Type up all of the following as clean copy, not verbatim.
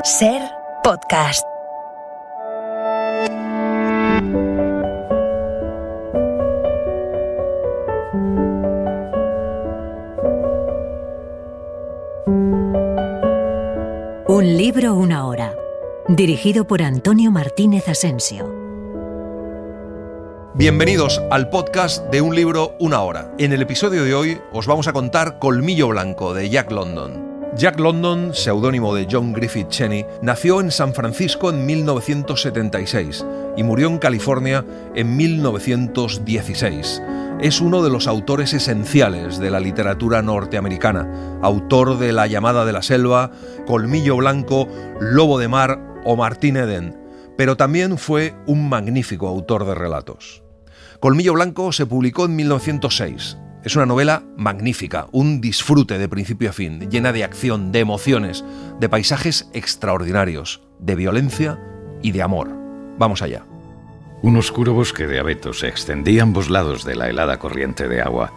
Ser podcast. Un libro, una hora. Dirigido por Antonio Martínez Asensio. Bienvenidos al podcast de Un libro, una hora. En el episodio de hoy os vamos a contar Colmillo Blanco, de Jack London. Jack London, seudónimo de John Griffith Cheney, nació en San Francisco en 1976 y murió en California en 1916. Es uno de los autores esenciales de la literatura norteamericana, autor de La llamada de la selva, Colmillo Blanco, Lobo de mar o Martín Eden, pero también fue un magnífico autor de relatos. Colmillo Blanco se publicó en 1906. Es una novela magnífica, un disfrute de principio a fin, llena de acción, de emociones, de paisajes extraordinarios, de violencia y de amor. Vamos allá. Un oscuro bosque de abetos se extendía a ambos lados de la helada corriente de agua.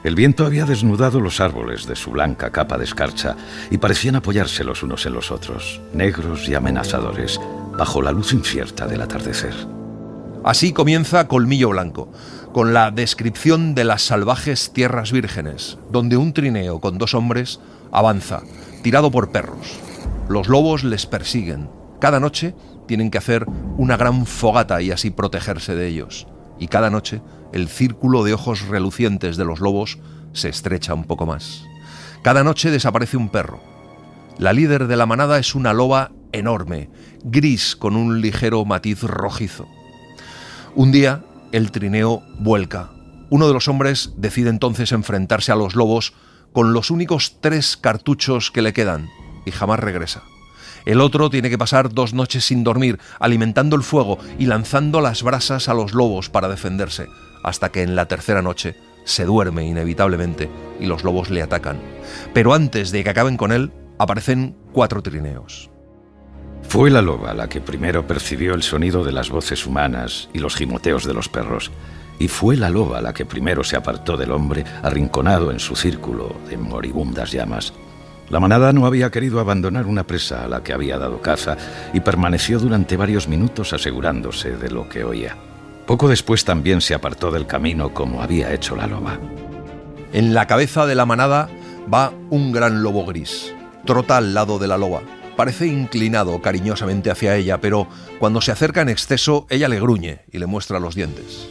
El viento había desnudado los árboles de su blanca capa de escarcha y parecían apoyarse los unos en los otros, negros y amenazadores, bajo la luz incierta del atardecer. Así comienza Colmillo Blanco, con la descripción de las salvajes tierras vírgenes, donde un trineo con dos hombres avanza, tirado por perros. Los lobos les persiguen. Cada noche tienen que hacer una gran fogata y así protegerse de ellos. Y cada noche el círculo de ojos relucientes de los lobos se estrecha un poco más. Cada noche desaparece un perro. La líder de la manada es una loba enorme, gris con un ligero matiz rojizo. Un día el trineo vuelca. Uno de los hombres decide entonces enfrentarse a los lobos con los únicos 3 cartuchos que le quedan y jamás regresa. El otro tiene que pasar 2 noches sin dormir, alimentando el fuego y lanzando las brasas a los lobos para defenderse, hasta que en la tercera noche se duerme inevitablemente y los lobos le atacan. Pero antes de que acaben con él, aparecen 4 trineos. Fue la loba la que primero percibió el sonido de las voces humanas y los gimoteos de los perros, y fue la loba la que primero se apartó del hombre arrinconado en su círculo de moribundas llamas. La manada no había querido abandonar una presa a la que había dado caza y permaneció durante varios minutos asegurándose de lo que oía. Poco después también se apartó del camino como había hecho la loba. En la cabeza de la manada va un gran lobo gris. Trota al lado de la loba. Parece inclinado cariñosamente hacia ella, pero cuando se acerca en exceso, ella le gruñe y le muestra los dientes.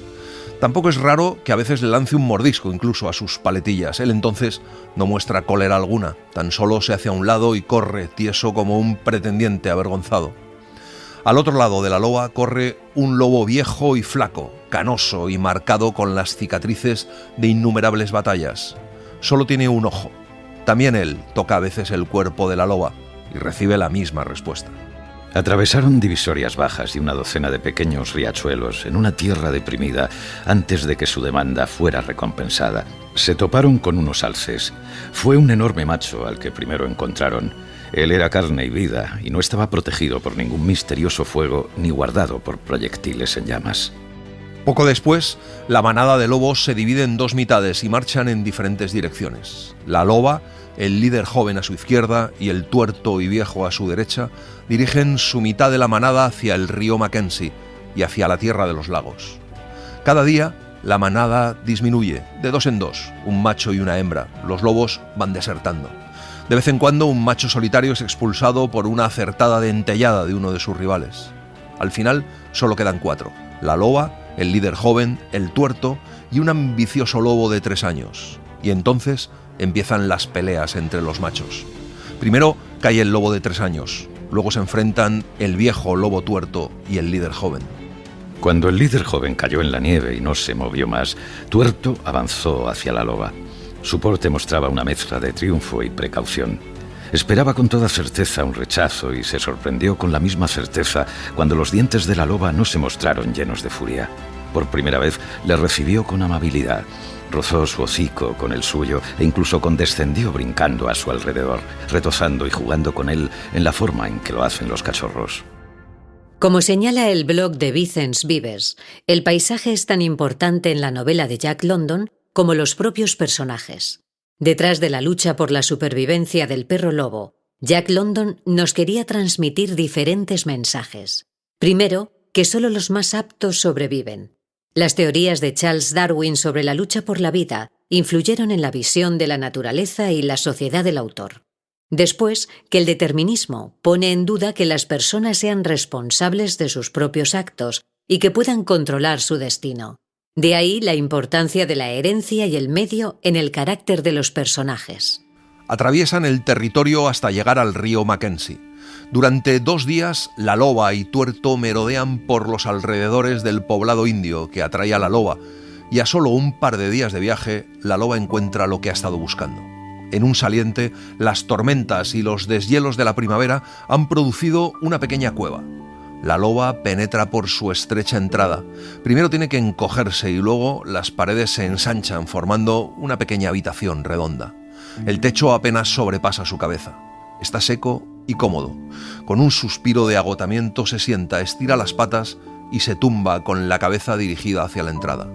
Tampoco es raro que a veces le lance un mordisco incluso a sus paletillas. Él entonces no muestra cólera alguna, tan solo se hace a un lado y corre, tieso como un pretendiente avergonzado. Al otro lado de la loba corre un lobo viejo y flaco, canoso y marcado con las cicatrices de innumerables batallas. Solo tiene un ojo. También él toca a veces el cuerpo de la loba y recibe la misma respuesta. Atravesaron divisorias bajas y una docena de pequeños riachuelos en una tierra deprimida antes de que su demanda fuera recompensada. Se toparon con unos alces. Fue un enorme macho al que primero encontraron. Él era carne y vida y no estaba protegido por ningún misterioso fuego ni guardado por proyectiles en llamas. Poco después, la manada de lobos se divide en 2 mitades y marchan en diferentes direcciones. La loba, el líder joven a su izquierda y el tuerto y viejo a su derecha, dirigen su mitad de la manada hacia el río Mackenzie y hacia la tierra de los lagos. Cada día, la manada disminuye, de 2 en 2, un macho y una hembra. Los lobos van desertando. De vez en cuando, un macho solitario es expulsado por una acertada dentellada de uno de sus rivales. Al final, solo quedan 4. La loba, el líder joven, el tuerto y un ambicioso lobo de 3 años. Y entonces empiezan las peleas entre los machos. Primero cae el lobo de 3 años, luego se enfrentan el viejo lobo tuerto y el líder joven. Cuando el líder joven cayó en la nieve y no se movió más, Tuerto avanzó hacia la loba. Su porte mostraba una mezcla de triunfo y precaución. Esperaba con toda certeza un rechazo y se sorprendió con la misma certeza cuando los dientes de la loba no se mostraron llenos de furia. Por primera vez le recibió con amabilidad. Rozó su hocico con el suyo e incluso condescendió brincando a su alrededor, retozando y jugando con él en la forma en que lo hacen los cachorros. Como señala el blog de Vicens Vives, el paisaje es tan importante en la novela de Jack London como los propios personajes. Detrás de la lucha por la supervivencia del perro lobo, Jack London nos quería transmitir diferentes mensajes. Primero, que solo los más aptos sobreviven. Las teorías de Charles Darwin sobre la lucha por la vida influyeron en la visión de la naturaleza y la sociedad del autor. Después, que el determinismo pone en duda que las personas sean responsables de sus propios actos y que puedan controlar su destino. De ahí la importancia de la herencia y el medio en el carácter de los personajes. Atraviesan el territorio hasta llegar al río Mackenzie. Durante 2 días, la loba y Tuerto merodean por los alrededores del poblado indio que atrae a la loba, y a solo un par de días de viaje, la loba encuentra lo que ha estado buscando. En un saliente, las tormentas y los deshielos de la primavera han producido una pequeña cueva. La loba penetra por su estrecha entrada. Primero tiene que encogerse y luego las paredes se ensanchan formando una pequeña habitación redonda. El techo apenas sobrepasa su cabeza. Está seco y cómodo. Con un suspiro de agotamiento se sienta, estira las patas y se tumba con la cabeza dirigida hacia la entrada.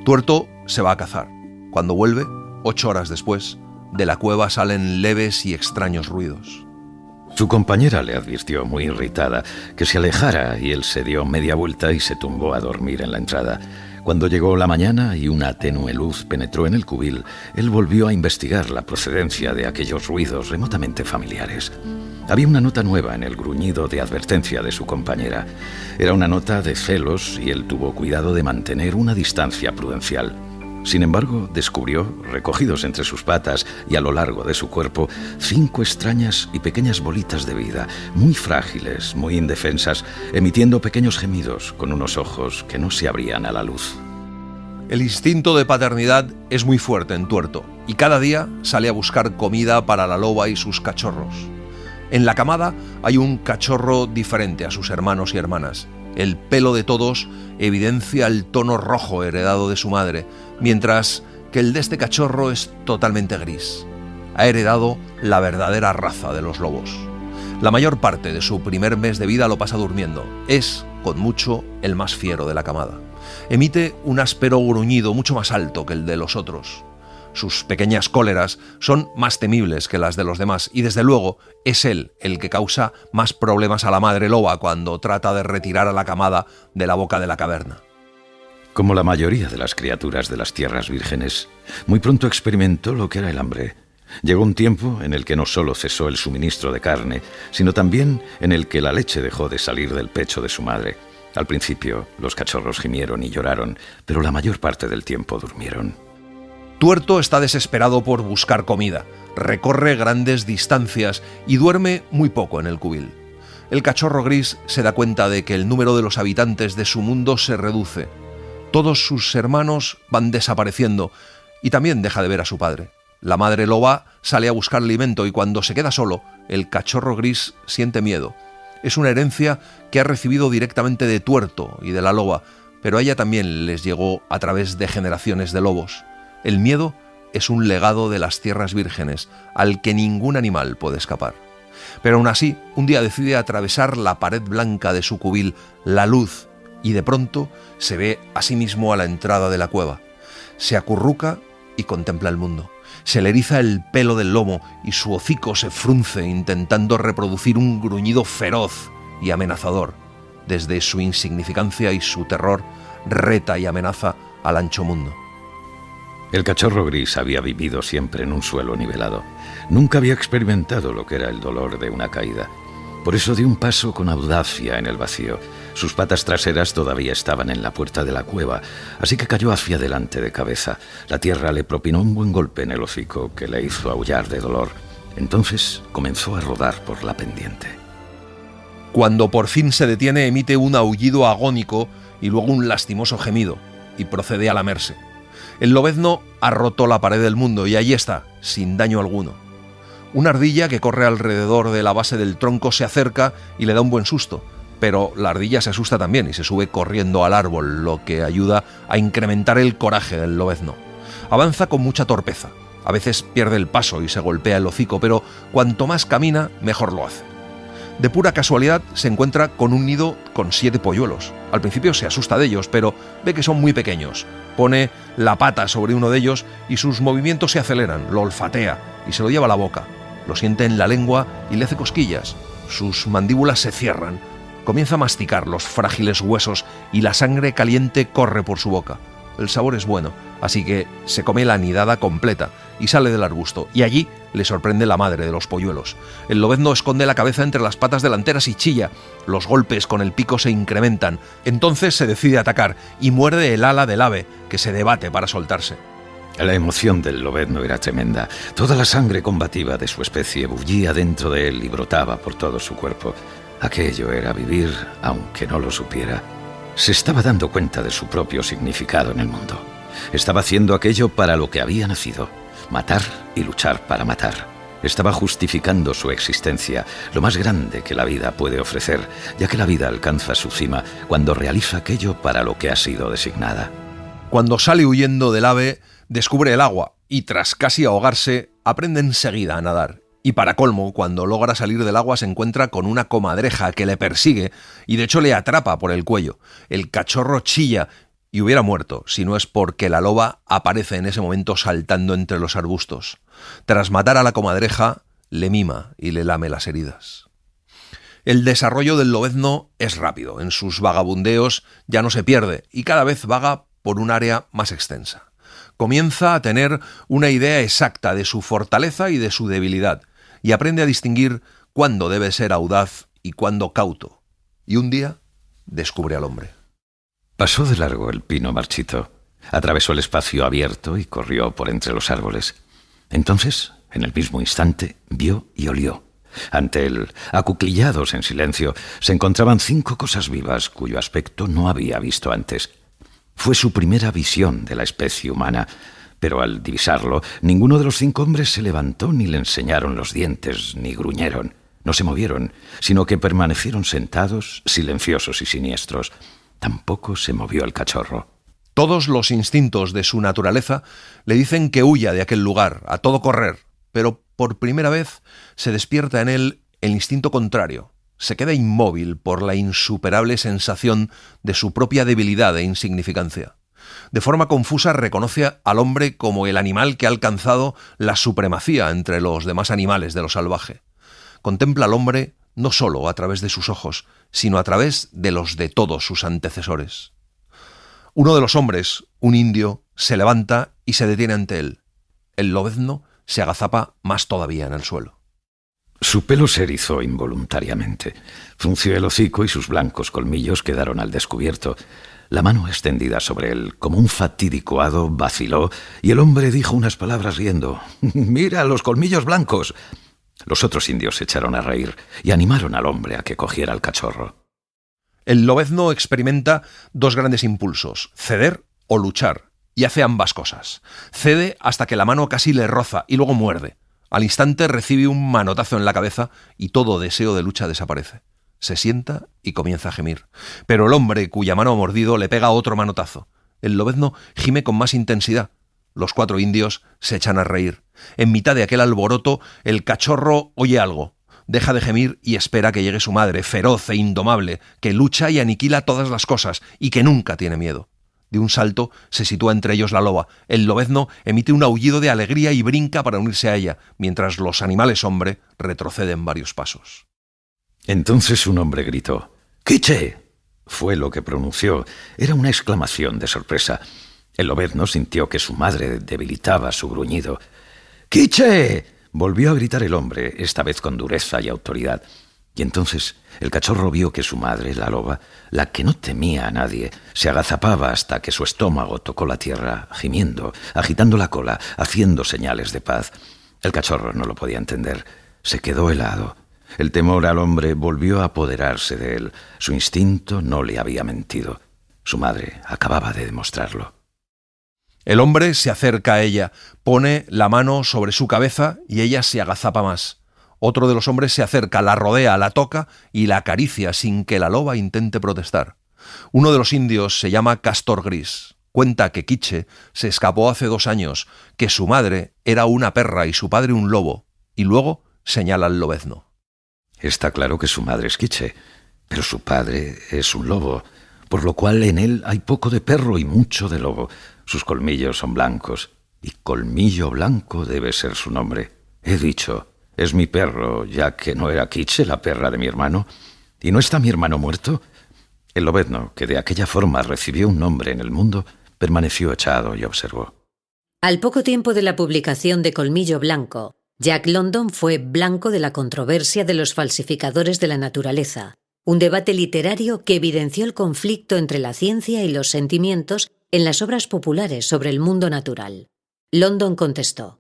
Tuerto se va a cazar. Cuando vuelve, 8 horas después, de la cueva salen leves y extraños ruidos. Su compañera le advirtió, muy irritada, que se alejara, y él se dio media vuelta y se tumbó a dormir en la entrada. Cuando llegó la mañana y una tenue luz penetró en el cubil, él volvió a investigar la procedencia de aquellos ruidos remotamente familiares. Había una nota nueva en el gruñido de advertencia de su compañera. Era una nota de celos y él tuvo cuidado de mantener una distancia prudencial. Sin embargo, descubrió, recogidos entre sus patas y a lo largo de su cuerpo, 5 extrañas y pequeñas bolitas de vida, muy frágiles, muy indefensas, emitiendo pequeños gemidos con unos ojos que no se abrían a la luz. El instinto de paternidad es muy fuerte en Tuerto y cada día sale a buscar comida para la loba y sus cachorros. En la camada hay un cachorro diferente a sus hermanos y hermanas. El pelo de todos evidencia el tono rojo heredado de su madre, mientras que el de este cachorro es totalmente gris. Ha heredado la verdadera raza de los lobos. La mayor parte de su primer mes de vida lo pasa durmiendo. Es, con mucho, el más fiero de la camada. Emite un áspero gruñido mucho más alto que el de los otros. Sus pequeñas cóleras son más temibles que las de los demás y desde luego es él el que causa más problemas a la madre loba cuando trata de retirar a la camada de la boca de la caverna. Como la mayoría de las criaturas de las tierras vírgenes, muy pronto experimentó lo que era el hambre. Llegó un tiempo en el que no solo cesó el suministro de carne, sino también en el que la leche dejó de salir del pecho de su madre. Al principio, los cachorros gimieron y lloraron, pero la mayor parte del tiempo durmieron. Tuerto está desesperado por buscar comida, recorre grandes distancias y duerme muy poco en el cubil. El cachorro gris se da cuenta de que el número de los habitantes de su mundo se reduce. Todos sus hermanos van desapareciendo y también deja de ver a su padre. La madre loba sale a buscar alimento y cuando se queda solo, el cachorro gris siente miedo. Es una herencia que ha recibido directamente de Tuerto y de la loba, pero a ella también les llegó a través de generaciones de lobos. El miedo es un legado de las tierras vírgenes, al que ningún animal puede escapar. Pero aún así, un día decide atravesar la pared blanca de su cubil, la luz, y de pronto se ve a sí mismo a la entrada de la cueva. Se acurruca y contempla el mundo. Se le eriza el pelo del lomo y su hocico se frunce intentando reproducir un gruñido feroz y amenazador. Desde su insignificancia y su terror, reta y amenaza al ancho mundo. El cachorro gris había vivido siempre en un suelo nivelado. Nunca había experimentado lo que era el dolor de una caída. Por eso dio un paso con audacia en el vacío. Sus patas traseras todavía estaban en la puerta de la cueva, así que cayó hacia adelante de cabeza. La tierra le propinó un buen golpe en el hocico que le hizo aullar de dolor. Entonces comenzó a rodar por la pendiente. Cuando por fin se detiene, emite un aullido agónico y luego un lastimoso gemido, y procede a lamerse. El lobezno ha roto la pared del mundo y allí está, sin daño alguno. Una ardilla que corre alrededor de la base del tronco se acerca y le da un buen susto, pero la ardilla se asusta también y se sube corriendo al árbol, lo que ayuda a incrementar el coraje del lobezno. Avanza con mucha torpeza, a veces pierde el paso y se golpea el hocico, pero cuanto más camina, mejor lo hace. De pura casualidad se encuentra con un nido con 7 polluelos. Al principio se asusta de ellos, pero ve que son muy pequeños. Pone la pata sobre uno de ellos y sus movimientos se aceleran, lo olfatea y se lo lleva a la boca. Lo siente en la lengua y le hace cosquillas. Sus mandíbulas se cierran. Comienza a masticar los frágiles huesos y la sangre caliente corre por su boca. El sabor es bueno, así que se come la nidada completa y sale del arbusto, y allí le sorprende la madre de los polluelos. El lobezno esconde la cabeza entre las patas delanteras y chilla. Los golpes con el pico se incrementan. Entonces se decide atacar y muerde el ala del ave, que se debate para soltarse. La emoción del lobezno era tremenda. Toda la sangre combativa de su especie bullía dentro de él y brotaba por todo su cuerpo. Aquello era vivir, aunque no lo supiera. Se estaba dando cuenta de su propio significado en el mundo. Estaba haciendo aquello para lo que había nacido: matar y luchar para matar. Estaba justificando su existencia, lo más grande que la vida puede ofrecer, ya que la vida alcanza su cima cuando realiza aquello para lo que ha sido designada. Cuando sale huyendo del ave, descubre el agua y, tras casi ahogarse, aprende enseguida a nadar. Y para colmo, cuando logra salir del agua se encuentra con una comadreja que le persigue y de hecho le atrapa por el cuello. El cachorro chilla y hubiera muerto si no es porque la loba aparece en ese momento saltando entre los arbustos. Tras matar a la comadreja, le mima y le lame las heridas. El desarrollo del lobezno es rápido. En sus vagabundeos ya no se pierde y cada vez vaga por un área más extensa. Comienza a tener una idea exacta de su fortaleza y de su debilidad, y aprende a distinguir cuándo debe ser audaz y cuándo cauto. Y un día descubre al hombre. Pasó de largo el pino marchito, atravesó el espacio abierto y corrió por entre los árboles. Entonces, en el mismo instante, vio y olió. Ante él, acuclillados en silencio, se encontraban 5 cosas vivas cuyo aspecto no había visto antes. Fue su primera visión de la especie humana, pero al divisarlo, ninguno de los 5 hombres se levantó, ni le enseñaron los dientes, ni gruñeron. No se movieron, sino que permanecieron sentados, silenciosos y siniestros. Tampoco se movió el cachorro. Todos los instintos de su naturaleza le dicen que huya de aquel lugar, a todo correr, pero por primera vez se despierta en él el instinto contrario. Se queda inmóvil por la insuperable sensación de su propia debilidad e insignificancia. De forma confusa reconoce al hombre como el animal que ha alcanzado la supremacía entre los demás animales de lo salvaje. Contempla al hombre no solo a través de sus ojos, sino a través de los de todos sus antecesores. Uno de los hombres, un indio, se levanta y se detiene ante él. El lobezno se agazapa más todavía en el suelo. Su pelo se erizó involuntariamente. Frunció el hocico y sus blancos colmillos quedaron al descubierto. La mano extendida sobre él, como un fatídico hado, vaciló y el hombre dijo unas palabras riendo. «¡Mira los colmillos blancos!». Los otros indios se echaron a reír y animaron al hombre a que cogiera al cachorro. El lobezno experimenta 2 grandes impulsos: ceder o luchar, y hace ambas cosas. Cede hasta que la mano casi le roza y luego muerde. Al instante recibe un manotazo en la cabeza y todo deseo de lucha desaparece. Se sienta y comienza a gemir. Pero el hombre cuya mano ha mordido le pega otro manotazo. El lobezno gime con más intensidad. Los 4 indios se echan a reír. En mitad de aquel alboroto, el cachorro oye algo. Deja de gemir y espera que llegue su madre, feroz e indomable, que lucha y aniquila todas las cosas y que nunca tiene miedo. De un salto se sitúa entre ellos la loba. El lobezno emite un aullido de alegría y brinca para unirse a ella, mientras los animales hombre retroceden varios pasos. Entonces un hombre gritó: «¡Quiche!». Fue lo que pronunció. Era una exclamación de sorpresa. El lobezno sintió que su madre debilitaba su gruñido. «¡Quiche!», volvió a gritar el hombre, esta vez con dureza y autoridad. Y entonces el cachorro vio que su madre, la loba, la que no temía a nadie, se agazapaba hasta que su estómago tocó la tierra, gimiendo, agitando la cola, haciendo señales de paz. El cachorro no lo podía entender. Se quedó helado. El temor al hombre volvió a apoderarse de él. Su instinto no le había mentido. Su madre acababa de demostrarlo. El hombre se acerca a ella, pone la mano sobre su cabeza y ella se agazapa más. Otro de los hombres se acerca, la rodea, la toca y la acaricia sin que la loba intente protestar. Uno de los indios se llama Castor Gris. Cuenta que Quiche se escapó hace 2 años, que su madre era una perra y su padre un lobo, y luego señala al lobezno. Está claro que su madre es Quiche, pero su padre es un lobo, por lo cual en él hay poco de perro y mucho de lobo. Sus colmillos son blancos, y Colmillo Blanco debe ser su nombre. He dicho, Es mi perro, ya que no era Quiche la perra de mi hermano. ¿Y no está mi hermano muerto? El lobezno, que de aquella forma recibió un nombre en el mundo, permaneció echado y observó. Al poco tiempo de la publicación de Colmillo Blanco, Jack London fue blanco de la controversia de los falsificadores de la naturaleza, un debate literario que evidenció el conflicto entre la ciencia y los sentimientos en las obras populares sobre el mundo natural. London contestó: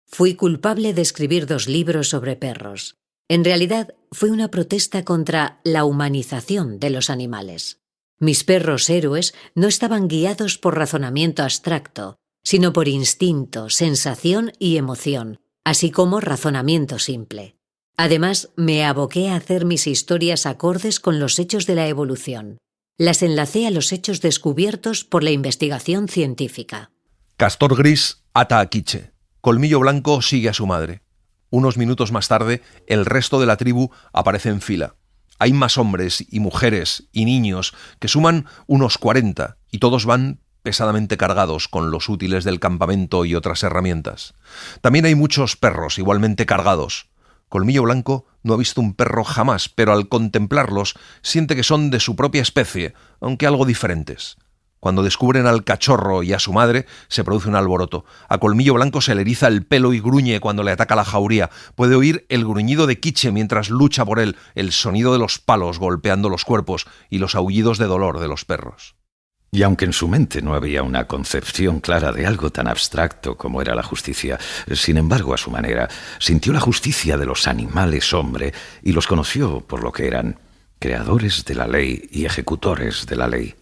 «Fui culpable de escribir 2 libros sobre perros. En realidad, fue una protesta contra la humanización de los animales. Mis perros héroes no estaban guiados por razonamiento abstracto, sino por instinto, sensación y emoción, así como razonamiento simple. Además, me aboqué a hacer mis historias acordes con los hechos de la evolución. Las enlacé a los hechos descubiertos por la investigación científica». Castor Gris ata a Quiche. Colmillo Blanco sigue a su madre. Unos minutos más tarde, el resto de la tribu aparece en fila. Hay más hombres y mujeres y niños que suman unos 40 y todos van pesadamente cargados con los útiles del campamento y otras herramientas. También hay muchos perros igualmente cargados. Colmillo Blanco no ha visto un perro jamás, pero al contemplarlos siente que son de su propia especie, aunque algo diferentes. Cuando descubren al cachorro y a su madre, se produce un alboroto. A Colmillo Blanco se le eriza el pelo y gruñe cuando le ataca la jauría. Puede oír el gruñido de Quiche mientras lucha por él, el sonido de los palos golpeando los cuerpos y los aullidos de dolor de los perros. Y aunque en su mente no había una concepción clara de algo tan abstracto como era la justicia, sin embargo, a su manera, sintió la justicia de los animales hombre y los conoció por lo que eran: creadores de la ley y ejecutores de la ley.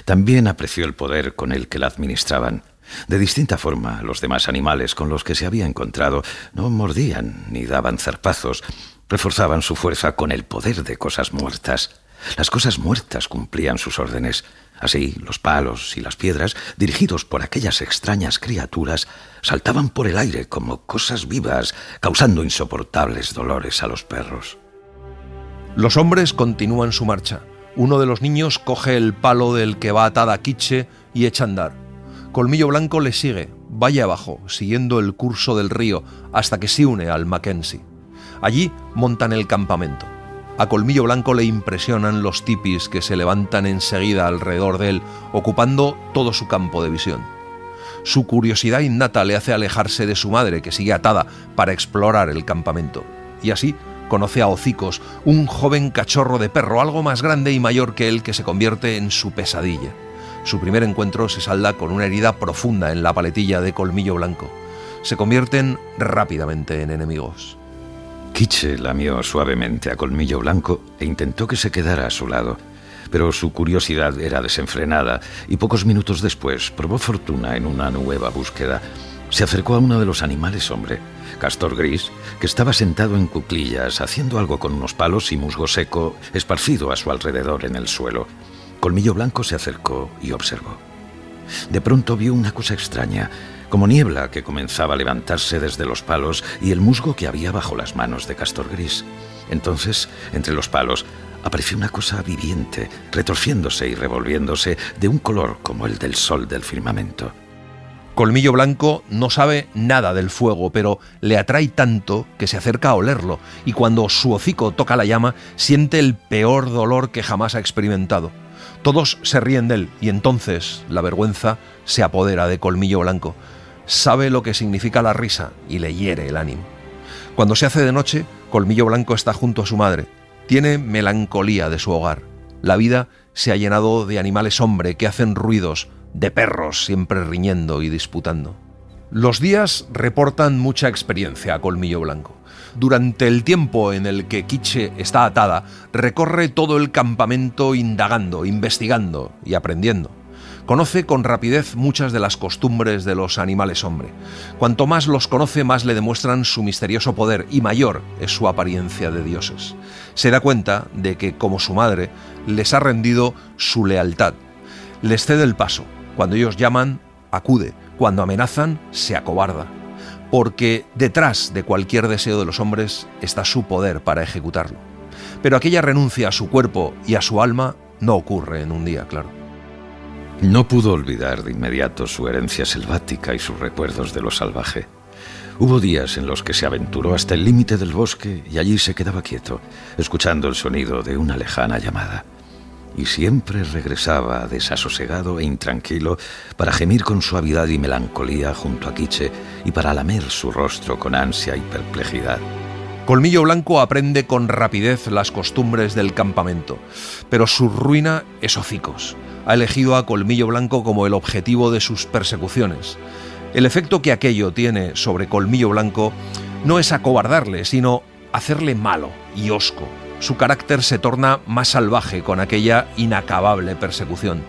También apreció el poder con el que la administraban. De distinta forma, los demás animales con los que se había encontrado no mordían ni daban zarpazos, reforzaban su fuerza con el poder de cosas muertas. Las cosas muertas cumplían sus órdenes. Así, los palos y las piedras, dirigidos por aquellas extrañas criaturas, saltaban por el aire como cosas vivas, causando insoportables dolores a los perros. Los hombres continúan su marcha. Uno de los niños coge el palo del que va atada Quiche y echa a andar. Colmillo Blanco le sigue, valle abajo, siguiendo el curso del río, hasta que se une al Mackenzie. Allí montan el campamento. A Colmillo Blanco le impresionan los tipis que se levantan enseguida alrededor de él, ocupando todo su campo de visión. Su curiosidad innata le hace alejarse de su madre, que sigue atada, para explorar el campamento. Y así conoce a Hocicos, un joven cachorro de perro, algo más grande y mayor que él, que se convierte en su pesadilla. Su primer encuentro se salda con una herida profunda en la paletilla de Colmillo Blanco. Se convierten rápidamente en enemigos. Quiche lamió suavemente a Colmillo Blanco e intentó que se quedara a su lado, pero su curiosidad era desenfrenada y pocos minutos después probó fortuna en una nueva búsqueda. Se acercó a uno de los animales hombre, Castor Gris, que estaba sentado en cuclillas haciendo algo con unos palos y musgo seco esparcido a su alrededor en el suelo. Colmillo Blanco se acercó y observó. De pronto vio una cosa extraña, como niebla que comenzaba a levantarse desde los palos y el musgo que había bajo las manos de Castor Gris. Entonces, entre los palos, apareció una cosa viviente, retorciéndose y revolviéndose de un color como el del sol del firmamento. Colmillo Blanco no sabe nada del fuego, pero le atrae tanto que se acerca a olerlo, y cuando su hocico toca la llama, siente el peor dolor que jamás ha experimentado. Todos se ríen de él, y entonces la vergüenza se apodera de Colmillo Blanco. Sabe lo que significa la risa y le hiere el ánimo. Cuando se hace de noche, Colmillo Blanco está junto a su madre. Tiene melancolía de su hogar. La vida se ha llenado de animales hombre que hacen ruidos, de perros siempre riñendo y disputando. Los días reportan mucha experiencia a Colmillo Blanco. Durante el tiempo en el que Quiche está atada, recorre todo el campamento indagando, investigando y aprendiendo. Conoce con rapidez muchas de las costumbres de los animales hombre. Cuanto más los conoce, más le demuestran su misterioso poder y mayor es su apariencia de dioses. Se da cuenta de que, como su madre, les ha rendido su lealtad. Les cede el paso. Cuando ellos llaman, acude. Cuando amenazan, se acobarda. Porque detrás de cualquier deseo de los hombres está su poder para ejecutarlo. Pero aquella renuncia a su cuerpo y a su alma no ocurre en un día, claro. No pudo olvidar de inmediato su herencia selvática y sus recuerdos de lo salvaje. Hubo días en los que se aventuró hasta el límite del bosque y allí se quedaba quieto, escuchando el sonido de una lejana llamada. Y siempre regresaba desasosegado e intranquilo para gemir con suavidad y melancolía junto a Quiche y para lamer su rostro con ansia y perplejidad. Colmillo Blanco aprende con rapidez las costumbres del campamento, pero su ruina es Hocicos. Ha elegido a Colmillo Blanco como el objetivo de sus persecuciones. El efecto que aquello tiene sobre Colmillo Blanco no es acobardarle, sino hacerle malo y hosco. Su carácter se torna más salvaje con aquella inacabable persecución.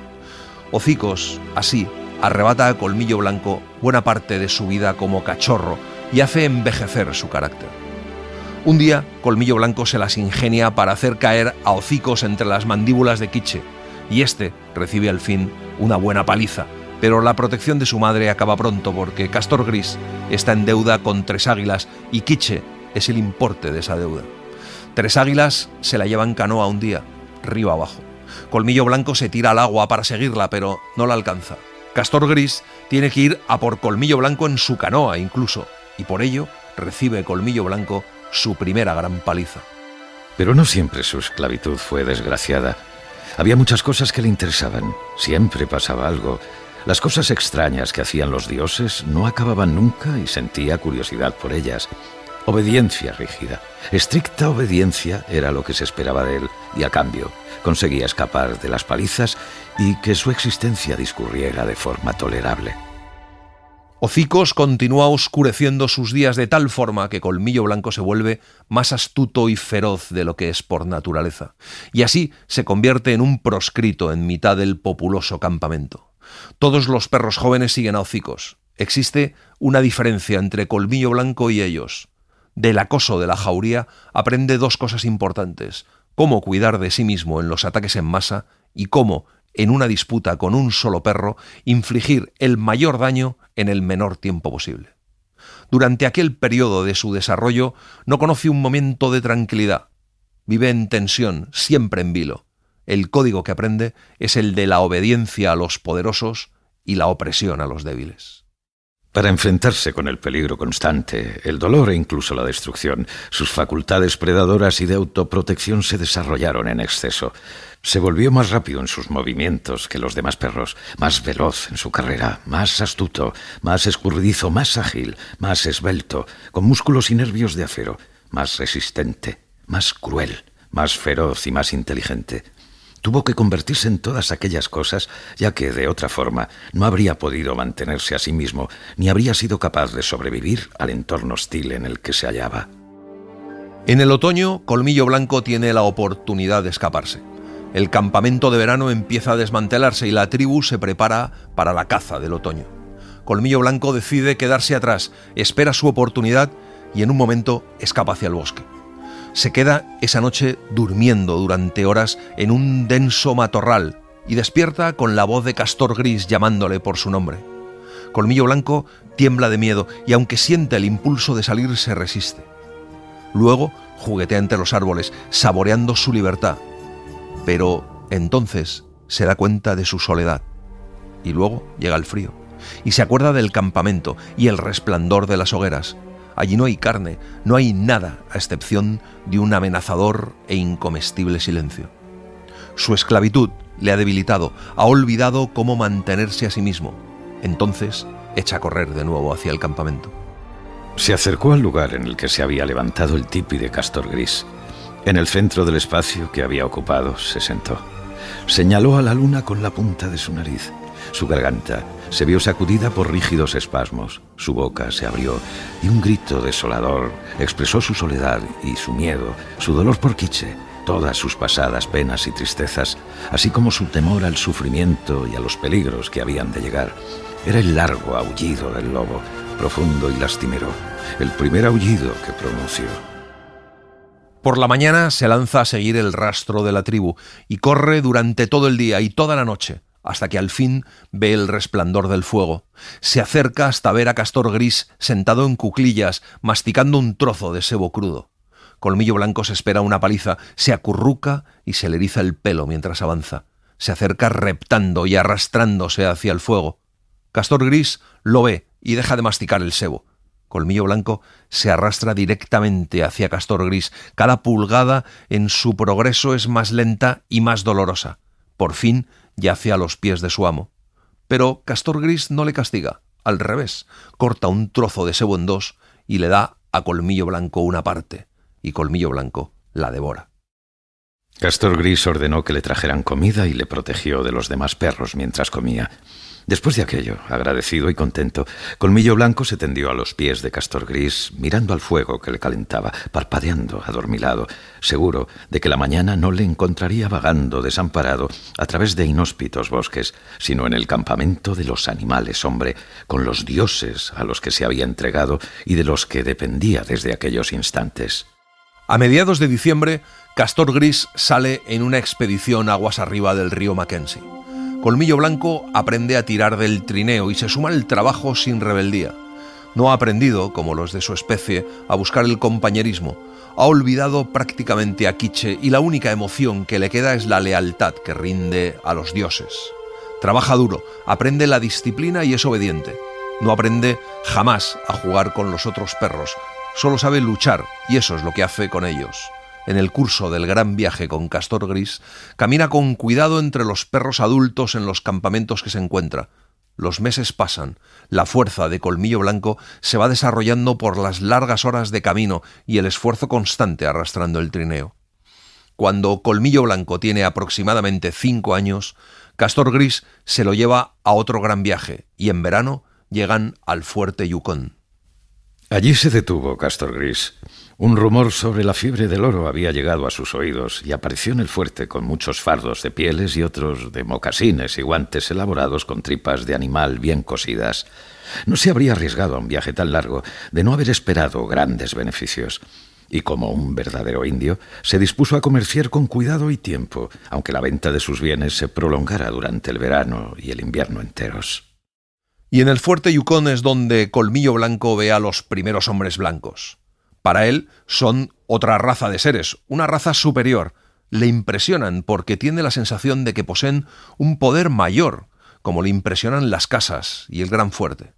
Hocicos, así, arrebata a Colmillo Blanco buena parte de su vida como cachorro y hace envejecer su carácter. Un día, Colmillo Blanco se las ingenia para hacer caer a Hocicos entre las mandíbulas de Quiche, y este recibe al fin una buena paliza, pero la protección de su madre acaba pronto porque Castor Gris está en deuda con Tres Águilas y Quiche es el importe de esa deuda. Tres Águilas se la lleva en canoa un día, río abajo. Colmillo Blanco se tira al agua para seguirla, pero no la alcanza. Castor Gris tiene que ir a por Colmillo Blanco en su canoa incluso, y por ello recibe Colmillo Blanco su primera gran paliza. Pero no siempre su esclavitud fue desgraciada. Había muchas cosas que le interesaban. Siempre pasaba algo. Las cosas extrañas que hacían los dioses no acababan nunca y sentía curiosidad por ellas. Obediencia rígida, estricta obediencia era lo que se esperaba de él, y a cambio conseguía escapar de las palizas y que su existencia discurriera de forma tolerable. Hocicos continúa oscureciendo sus días de tal forma que Colmillo Blanco se vuelve más astuto y feroz de lo que es por naturaleza, y así se convierte en un proscrito en mitad del populoso campamento. Todos los perros jóvenes siguen a Hocicos. Existe una diferencia entre Colmillo Blanco y ellos. Del acoso de la jauría aprende dos cosas importantes: cómo cuidar de sí mismo en los ataques en masa y cómo, en una disputa con un solo perro, infligir el mayor daño en el menor tiempo posible. Durante aquel periodo de su desarrollo no conoce un momento de tranquilidad. Vive en tensión, siempre en vilo. El código que aprende es el de la obediencia a los poderosos y la opresión a los débiles. Para enfrentarse con el peligro constante, el dolor e incluso la destrucción, sus facultades predadoras y de autoprotección se desarrollaron en exceso. Se volvió más rápido en sus movimientos que los demás perros, más veloz en su carrera, más astuto, más escurridizo, más ágil, más esbelto, con músculos y nervios de acero, más resistente, más cruel, más feroz y más inteligente. Tuvo que convertirse en todas aquellas cosas, ya que, de otra forma, no habría podido mantenerse a sí mismo, ni habría sido capaz de sobrevivir al entorno hostil en el que se hallaba. En el otoño, Colmillo Blanco tiene la oportunidad de escaparse. El campamento de verano empieza a desmantelarse y la tribu se prepara para la caza del otoño. Colmillo Blanco decide quedarse atrás, espera su oportunidad y en un momento escapa hacia el bosque. Se queda esa noche durmiendo durante horas en un denso matorral y despierta con la voz de Castor Gris llamándole por su nombre. Colmillo Blanco tiembla de miedo y aunque siente el impulso de salir se resiste. Luego juguetea entre los árboles, saboreando su libertad. Pero entonces se da cuenta de su soledad. Y luego llega el frío y se acuerda del campamento y el resplandor de las hogueras. Allí no hay carne, no hay nada a excepción de un amenazador e incomestible silencio. Su esclavitud le ha debilitado, ha olvidado cómo mantenerse a sí mismo. Entonces echa a correr de nuevo hacia el campamento. Se acercó al lugar en el que se había levantado el tipi de Castor Gris. En el centro del espacio que había ocupado se sentó. Señaló a la luna con la punta de su nariz. Su garganta se vio sacudida por rígidos espasmos, su boca se abrió y un grito desolador expresó su soledad y su miedo, su dolor por Quiche, todas sus pasadas penas y tristezas, así como su temor al sufrimiento y a los peligros que habían de llegar. Era el largo aullido del lobo, profundo y lastimero, el primer aullido que pronunció. Por la mañana se lanza a seguir el rastro de la tribu y corre durante todo el día y toda la noche, hasta que al fin ve el resplandor del fuego. Se acerca hasta ver a Castor Gris sentado en cuclillas, masticando un trozo de sebo crudo. Colmillo Blanco se espera una paliza, se acurruca y se le eriza el pelo mientras avanza. Se acerca reptando y arrastrándose hacia el fuego. Castor Gris lo ve y deja de masticar el sebo. Colmillo Blanco se arrastra directamente hacia Castor Gris. Cada pulgada en su progreso es más lenta y más dolorosa. Por fin yace a los pies de su amo. Pero Castor Gris no le castiga. Al revés, corta un trozo de sebo en dos y le da a Colmillo Blanco una parte. Y Colmillo Blanco la devora. Castor Gris ordenó que le trajeran comida y le protegió de los demás perros mientras comía. Después de aquello, agradecido y contento, Colmillo Blanco se tendió a los pies de Castor Gris, mirando al fuego que le calentaba, parpadeando adormilado, seguro de que la mañana no le encontraría vagando desamparado a través de inhóspitos bosques, sino en el campamento de los animales hombre, con los dioses a los que se había entregado y de los que dependía desde aquellos instantes. A mediados de diciembre, Castor Gris sale en una expedición aguas arriba del río Mackenzie. Colmillo Blanco aprende a tirar del trineo y se suma al trabajo sin rebeldía. No ha aprendido, como los de su especie, a buscar el compañerismo. Ha olvidado prácticamente a Quiche y la única emoción que le queda es la lealtad que rinde a los dioses. Trabaja duro, aprende la disciplina y es obediente. No aprende jamás a jugar con los otros perros. Solo sabe luchar y eso es lo que hace con ellos. En el curso del gran viaje con Castor Gris, camina con cuidado entre los perros adultos en los campamentos que se encuentra. Los meses pasan, la fuerza de Colmillo Blanco se va desarrollando por las largas horas de camino y el esfuerzo constante arrastrando el trineo. Cuando Colmillo Blanco tiene aproximadamente 5 años, Castor Gris se lo lleva a otro gran viaje y en verano llegan al fuerte Yukon. Allí se detuvo Castor Gris. Un rumor sobre la fiebre del oro había llegado a sus oídos y apareció en el fuerte con muchos fardos de pieles y otros de mocasines y guantes elaborados con tripas de animal bien cosidas. No se habría arriesgado a un viaje tan largo de no haber esperado grandes beneficios. Y como un verdadero indio, se dispuso a comerciar con cuidado y tiempo, aunque la venta de sus bienes se prolongara durante el verano y el invierno enteros. Y en el fuerte Yukon es donde Colmillo Blanco ve a los primeros hombres blancos. Para él son otra raza de seres, una raza superior. Le impresionan porque tiene la sensación de que poseen un poder mayor, como le impresionan las casas y el gran fuerte.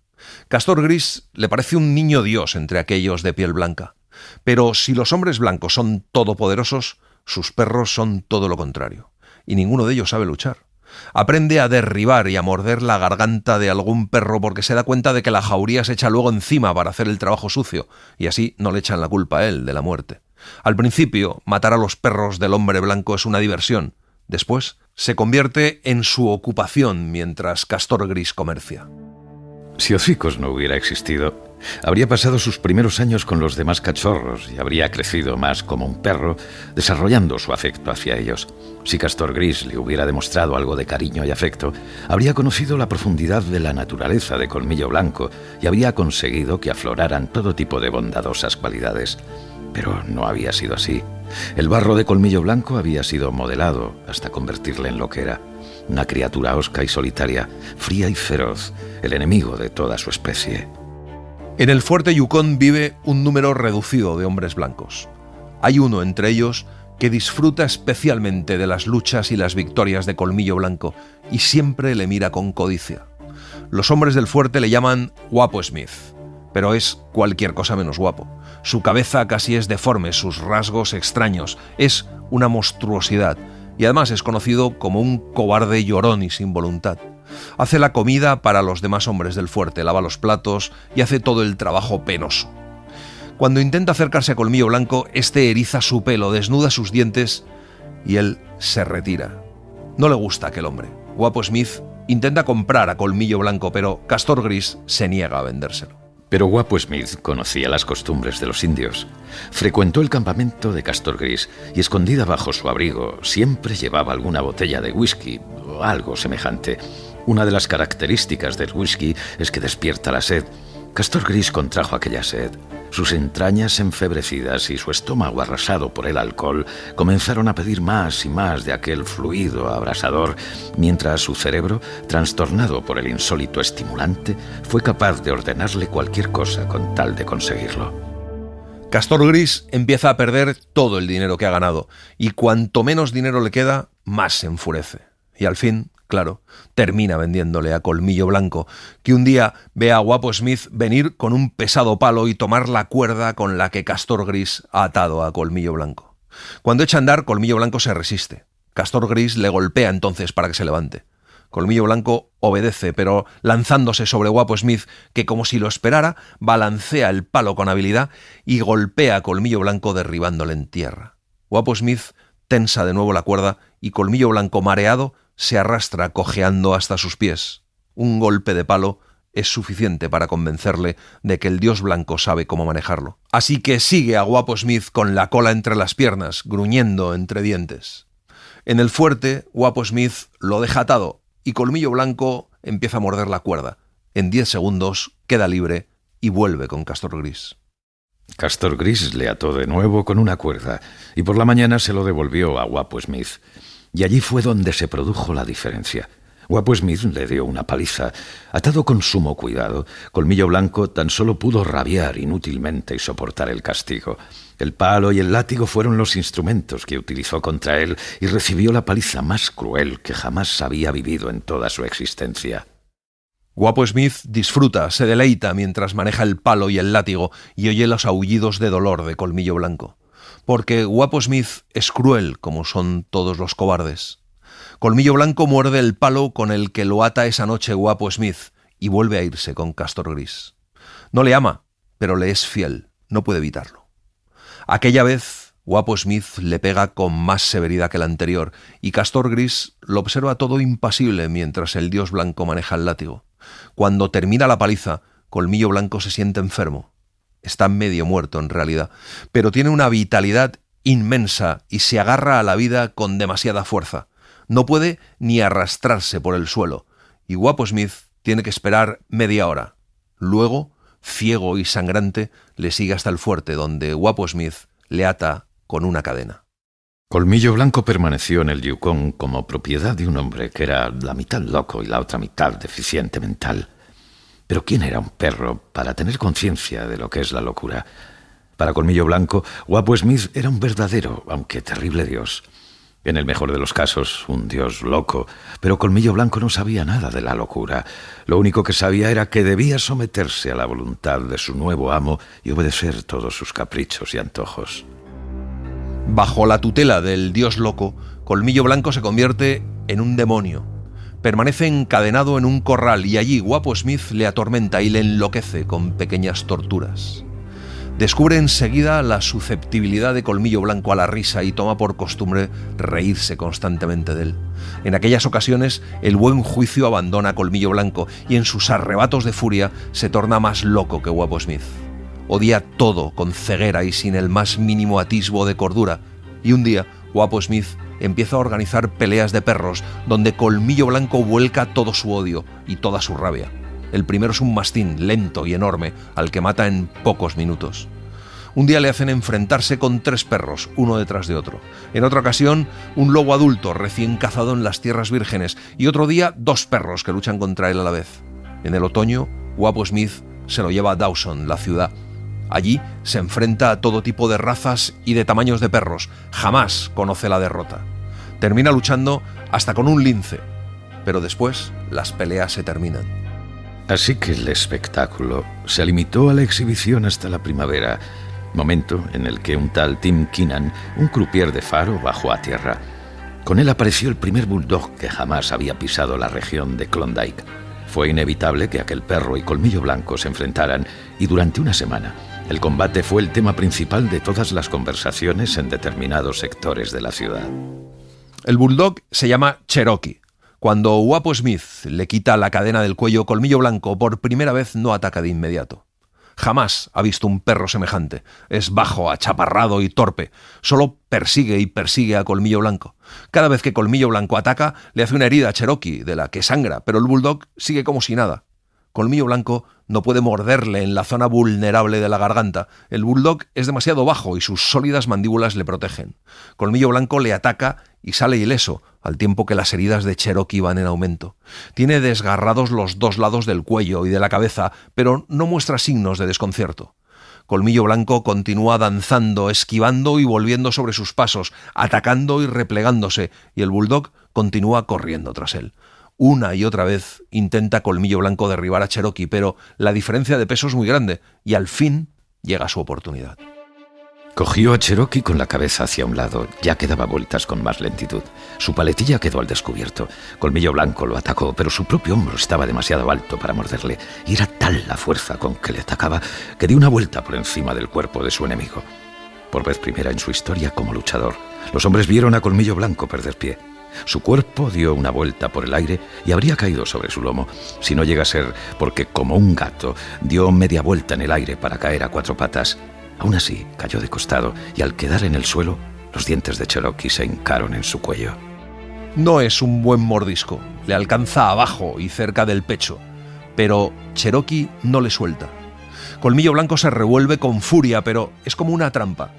Castor Gris le parece un niño dios entre aquellos de piel blanca. Pero si los hombres blancos son todopoderosos, sus perros son todo lo contrario. Y ninguno de ellos sabe luchar. Aprende a derribar y a morder la garganta de algún perro porque se da cuenta de que la jauría se echa luego encima para hacer el trabajo sucio, y así no le echan la culpa a él de la muerte. Al principio, matar a los perros del hombre blanco es una diversión. Después, se convierte en su ocupación mientras Castor Gris comercia. Si hocicos no hubiera existido, habría pasado sus primeros años con los demás cachorros y habría crecido más como un perro, desarrollando su afecto hacia ellos. Si Castor Gris le hubiera demostrado algo de cariño y afecto, habría conocido la profundidad de la naturaleza de Colmillo Blanco y habría conseguido que afloraran todo tipo de bondadosas cualidades. Pero no había sido así. El barro de Colmillo Blanco había sido modelado hasta convertirle en lo que era. Una criatura hosca y solitaria, fría y feroz, el enemigo de toda su especie. En el fuerte Yukon vive un número reducido de hombres blancos. Hay uno entre ellos que disfruta especialmente de las luchas y las victorias de Colmillo Blanco y siempre le mira con codicia. Los hombres del fuerte le llaman Guapo Smith, pero es cualquier cosa menos guapo. Su cabeza casi es deforme, sus rasgos extraños, es una monstruosidad y además es conocido como un cobarde llorón y sin voluntad. Hace la comida para los demás hombres del fuerte, lava los platos y hace todo el trabajo penoso. Cuando intenta acercarse a Colmillo Blanco, este eriza su pelo, desnuda sus dientes y él se retira. No le gusta aquel hombre. Guapo Smith intenta comprar a Colmillo Blanco, pero Castor Gris se niega a vendérselo. Pero Guapo Smith conocía las costumbres de los indios. Frecuentó el campamento de Castor Gris y escondida bajo su abrigo siempre llevaba alguna botella de whisky o algo semejante. Una de las características del whisky es que despierta la sed. Castor Gris contrajo aquella sed. Sus entrañas enfebrecidas y su estómago arrasado por el alcohol comenzaron a pedir más y más de aquel fluido abrasador, mientras su cerebro, trastornado por el insólito estimulante, fue capaz de ordenarle cualquier cosa con tal de conseguirlo. Castor Gris empieza a perder todo el dinero que ha ganado, y cuanto menos dinero le queda, más se enfurece. Y al fin, Claro, termina vendiéndole a Colmillo Blanco, que un día ve a Guapo Smith venir con un pesado palo y tomar la cuerda con la que Castor Gris ha atado a Colmillo Blanco. Cuando echa a andar, Colmillo Blanco se resiste. Castor Gris le golpea entonces para que se levante. Colmillo Blanco obedece, pero lanzándose sobre Guapo Smith, que como si lo esperara, balancea el palo con habilidad y golpea a Colmillo Blanco derribándole en tierra. Guapo Smith tensa de nuevo la cuerda y Colmillo Blanco, mareado, se arrastra cojeando hasta sus pies. Un golpe de palo es suficiente para convencerle de que el dios blanco sabe cómo manejarlo. Así que sigue a Guapo Smith con la cola entre las piernas, gruñendo entre dientes. En el fuerte, Guapo Smith lo deja atado y Colmillo Blanco empieza a morder la cuerda. En 10 segundos queda libre y vuelve con Castor Gris. Castor Gris le ató de nuevo con una cuerda y por la mañana se lo devolvió a Guapo Smith. Y allí fue donde se produjo la diferencia. Guapo Smith le dio una paliza. Atado con sumo cuidado, Colmillo Blanco tan solo pudo rabiar inútilmente y soportar el castigo. El palo y el látigo fueron los instrumentos que utilizó contra él y recibió la paliza más cruel que jamás había vivido en toda su existencia. Guapo Smith disfruta, se deleita mientras maneja el palo y el látigo y oye los aullidos de dolor de Colmillo Blanco. Porque Guapo Smith es cruel, como son todos los cobardes. Colmillo Blanco muerde el palo con el que lo ata esa noche Guapo Smith y vuelve a irse con Castor Gris. No le ama, pero le es fiel, no puede evitarlo. Aquella vez, Guapo Smith le pega con más severidad que la anterior y Castor Gris lo observa todo impasible mientras el dios blanco maneja el látigo. Cuando termina la paliza, Colmillo Blanco se siente enfermo. Está medio muerto en realidad, pero tiene una vitalidad inmensa y se agarra a la vida con demasiada fuerza. No puede ni arrastrarse por el suelo, y Guapo Smith tiene que esperar media hora. Luego, ciego y sangrante, le sigue hasta el fuerte, donde Guapo Smith le ata con una cadena. Colmillo Blanco permaneció en el Yukon como propiedad de un hombre que era la mitad loco y la otra mitad deficiente mental. Pero ¿quién era un perro para tener conciencia de lo que es la locura? Para Colmillo Blanco, Guapo Smith era un verdadero, aunque terrible dios. En el mejor de los casos, un dios loco, pero Colmillo Blanco no sabía nada de la locura. Lo único que sabía era que debía someterse a la voluntad de su nuevo amo y obedecer todos sus caprichos y antojos. Bajo la tutela del dios loco, Colmillo Blanco se convierte en un demonio. Permanece encadenado en un corral y allí Guapo Smith le atormenta y le enloquece con pequeñas torturas. Descubre enseguida la susceptibilidad de Colmillo Blanco a la risa y toma por costumbre reírse constantemente de él. En aquellas ocasiones, el buen juicio abandona a Colmillo Blanco y en sus arrebatos de furia se torna más loco que Guapo Smith. Odia todo con ceguera y sin el más mínimo atisbo de cordura. Y un día, Guapo Smith empieza a organizar peleas de perros donde Colmillo Blanco vuelca todo su odio y toda su rabia. El primero es un mastín lento y enorme, al que mata en pocos minutos. Un día le hacen enfrentarse con 3 perros, uno detrás de otro. En otra ocasión, un lobo adulto recién cazado en las tierras vírgenes. Y otro día, 2 perros que luchan contra él a la vez. En el otoño, Guapo Smith se lo lleva a Dawson, la ciudad. Allí se enfrenta a todo tipo de razas y de tamaños de perros. Jamás conoce la derrota. Termina luchando hasta con un lince. Pero después, las peleas se terminan. Así que el espectáculo se limitó a la exhibición hasta la primavera, momento en el que un tal Tim Keenan, un croupier de faro, bajó a tierra. Con él apareció el primer bulldog que jamás había pisado la región de Klondike. Fue inevitable que aquel perro y Colmillo Blanco se enfrentaran y durante una semana el combate fue el tema principal de todas las conversaciones en determinados sectores de la ciudad. El bulldog se llama Cherokee. Cuando Guapo Smith le quita la cadena del cuello, Colmillo Blanco por primera vez no ataca de inmediato. Jamás ha visto un perro semejante. Es bajo, achaparrado y torpe. Solo persigue y persigue a Colmillo Blanco. Cada vez que Colmillo Blanco ataca, le hace una herida a Cherokee, de la que sangra, pero el bulldog sigue como si nada. Colmillo Blanco no puede morderle en la zona vulnerable de la garganta. El bulldog es demasiado bajo y sus sólidas mandíbulas le protegen. Colmillo Blanco le ataca y sale ileso, al tiempo que las heridas de Cherokee van en aumento. Tiene desgarrados los 2 lados del cuello y de la cabeza, pero no muestra signos de desconcierto. Colmillo Blanco continúa danzando, esquivando y volviendo sobre sus pasos, atacando y replegándose, y el bulldog continúa corriendo tras él. Una y otra vez intenta Colmillo Blanco derribar a Cherokee, pero la diferencia de peso es muy grande y al fin llega su oportunidad. Cogió a Cherokee con la cabeza hacia un lado, ya que daba vueltas con más lentitud. Su paletilla quedó al descubierto. Colmillo Blanco lo atacó, pero su propio hombro estaba demasiado alto para morderle, y era tal la fuerza con que le atacaba que dio una vuelta por encima del cuerpo de su enemigo. Por vez primera en su historia como luchador, los hombres vieron a Colmillo Blanco perder pie. Su cuerpo dio una vuelta por el aire y habría caído sobre su lomo, si no llega a ser porque, como un gato, dio media vuelta en el aire para caer a 4 patas. Aún así, cayó de costado y al quedar en el suelo, los dientes de Cherokee se hincaron en su cuello. No es un buen mordisco, le alcanza abajo y cerca del pecho, pero Cherokee no le suelta. Colmillo Blanco se revuelve con furia, pero es como una trampa.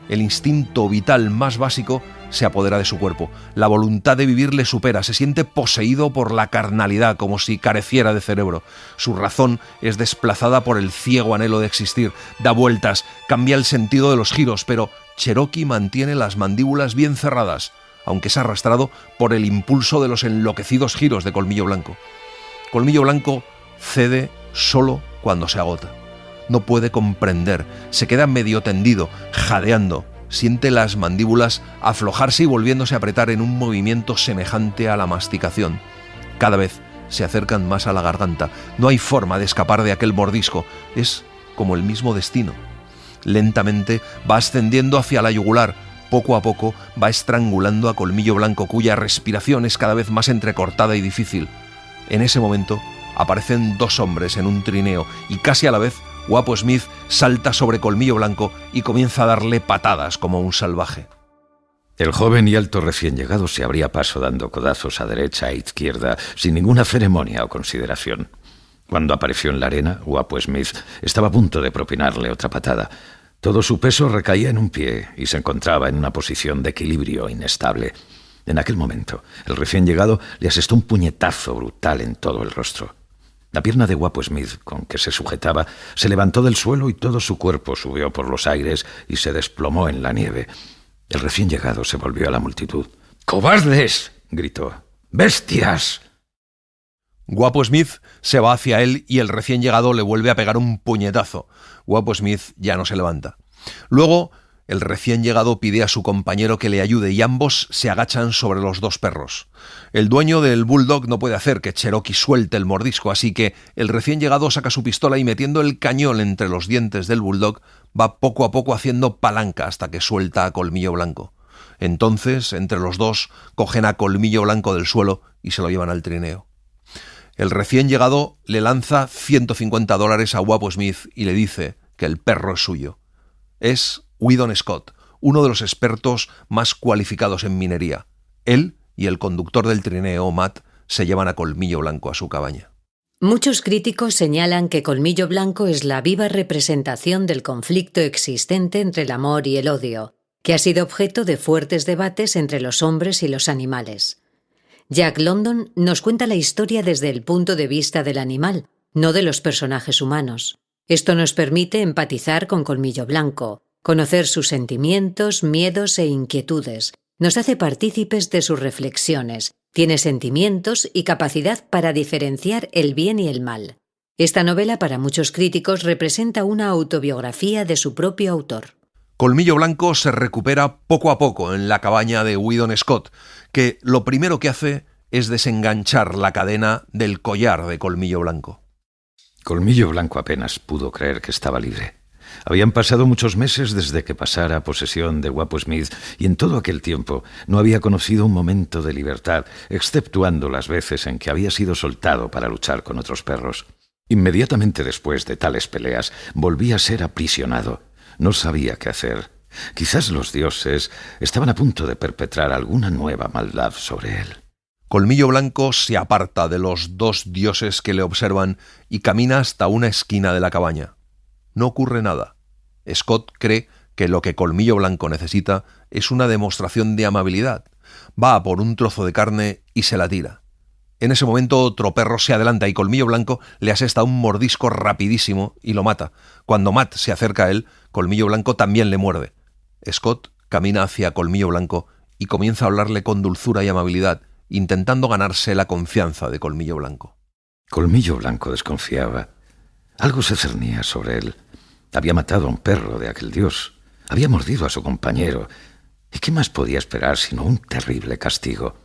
El instinto vital más básico se apodera de su cuerpo. La voluntad de vivir le supera, se siente poseído por la carnalidad, como si careciera de cerebro. Su razón es desplazada por el ciego anhelo de existir. Da vueltas, cambia el sentido de los giros, pero Cherokee mantiene las mandíbulas bien cerradas, aunque es arrastrado por el impulso de los enloquecidos giros de Colmillo Blanco. Colmillo Blanco cede solo cuando se agota. No puede comprender, se queda medio tendido, jadeando. Siente las mandíbulas aflojarse y volviéndose a apretar en un movimiento semejante a la masticación. Cada vez se acercan más a la garganta. No hay forma de escapar de aquel mordisco. Es como el mismo destino. Lentamente va ascendiendo hacia la yugular. Poco a poco va estrangulando a Colmillo Blanco, cuya respiración es cada vez más entrecortada y difícil. En ese momento aparecen 2 hombres en un trineo y casi a la vez Guapo Smith salta sobre Colmillo Blanco y comienza a darle patadas como un salvaje. El joven y alto recién llegado se abría paso dando codazos a derecha e izquierda sin ninguna ceremonia o consideración. Cuando apareció en la arena, Guapo Smith estaba a punto de propinarle otra patada. Todo su peso recaía en un pie y se encontraba en una posición de equilibrio inestable. En aquel momento, el recién llegado le asestó un puñetazo brutal en todo el rostro. La pierna de Guapo Smith, con que se sujetaba, se levantó del suelo y todo su cuerpo subió por los aires y se desplomó en la nieve. El recién llegado se volvió a la multitud. ¡Cobardes!, gritó. ¡Bestias! Guapo Smith se va hacia él y el recién llegado le vuelve a pegar un puñetazo. Guapo Smith ya no se levanta. Luego, el recién llegado pide a su compañero que le ayude y ambos se agachan sobre los 2 perros. El dueño del bulldog no puede hacer que Cherokee suelte el mordisco, así que el recién llegado saca su pistola y metiendo el cañón entre los dientes del bulldog va poco a poco haciendo palanca hasta que suelta a Colmillo Blanco. Entonces, entre los 2, cogen a Colmillo Blanco del suelo y se lo llevan al trineo. El recién llegado le lanza $150 a Guapo Smith y le dice que el perro es suyo. Es Weedon Scott, uno de los expertos más cualificados en minería. Él y el conductor del trineo, Matt, se llevan a Colmillo Blanco a su cabaña. Muchos críticos señalan que Colmillo Blanco es la viva representación del conflicto existente entre el amor y el odio, que ha sido objeto de fuertes debates entre los hombres y los animales. Jack London nos cuenta la historia desde el punto de vista del animal, no de los personajes humanos. Esto nos permite empatizar con Colmillo Blanco, conocer sus sentimientos, miedos e inquietudes. Nos hace partícipes de sus reflexiones, tiene sentimientos y capacidad para diferenciar el bien y el mal. Esta novela para muchos críticos representa una autobiografía de su propio autor. Colmillo Blanco se recupera poco a poco en la cabaña de Weedon Scott, que lo primero que hace es desenganchar la cadena del collar de Colmillo Blanco. Colmillo Blanco apenas pudo creer que estaba libre. Habían pasado muchos meses desde que pasara a posesión de Guapo Smith y en todo aquel tiempo no había conocido un momento de libertad, exceptuando las veces en que había sido soltado para luchar con otros perros. Inmediatamente después de tales peleas volvía a ser aprisionado. No sabía qué hacer. Quizás los dioses estaban a punto de perpetrar alguna nueva maldad sobre él. Colmillo Blanco se aparta de los 2 dioses que le observan y camina hasta una esquina de la cabaña. No ocurre nada. Scott cree que lo que Colmillo Blanco necesita es una demostración de amabilidad. Va a por un trozo de carne y se la tira. En ese momento otro perro se adelanta y Colmillo Blanco le asesta un mordisco rapidísimo y lo mata. Cuando Matt se acerca a él, Colmillo Blanco también le muerde. Scott camina hacia Colmillo Blanco y comienza a hablarle con dulzura y amabilidad, intentando ganarse la confianza de Colmillo Blanco. Colmillo Blanco desconfiaba. Algo se cernía sobre él. Había matado a un perro de aquel dios. Había mordido a su compañero. ¿Y qué más podía esperar sino un terrible castigo?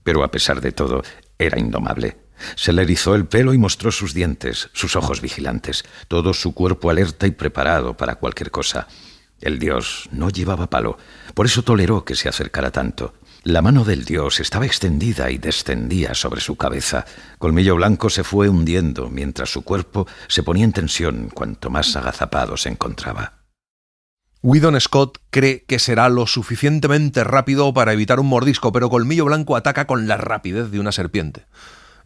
Pero a pesar de todo, era indomable. Se le erizó el pelo y mostró sus dientes, sus ojos vigilantes, todo su cuerpo alerta y preparado para cualquier cosa. El dios no llevaba palo, por eso toleró que se acercara tanto. La mano del dios estaba extendida y descendía sobre su cabeza. Colmillo Blanco se fue hundiendo mientras su cuerpo se ponía en tensión cuanto más agazapado se encontraba. Weedon Scott cree que será lo suficientemente rápido para evitar un mordisco, pero Colmillo Blanco ataca con la rapidez de una serpiente.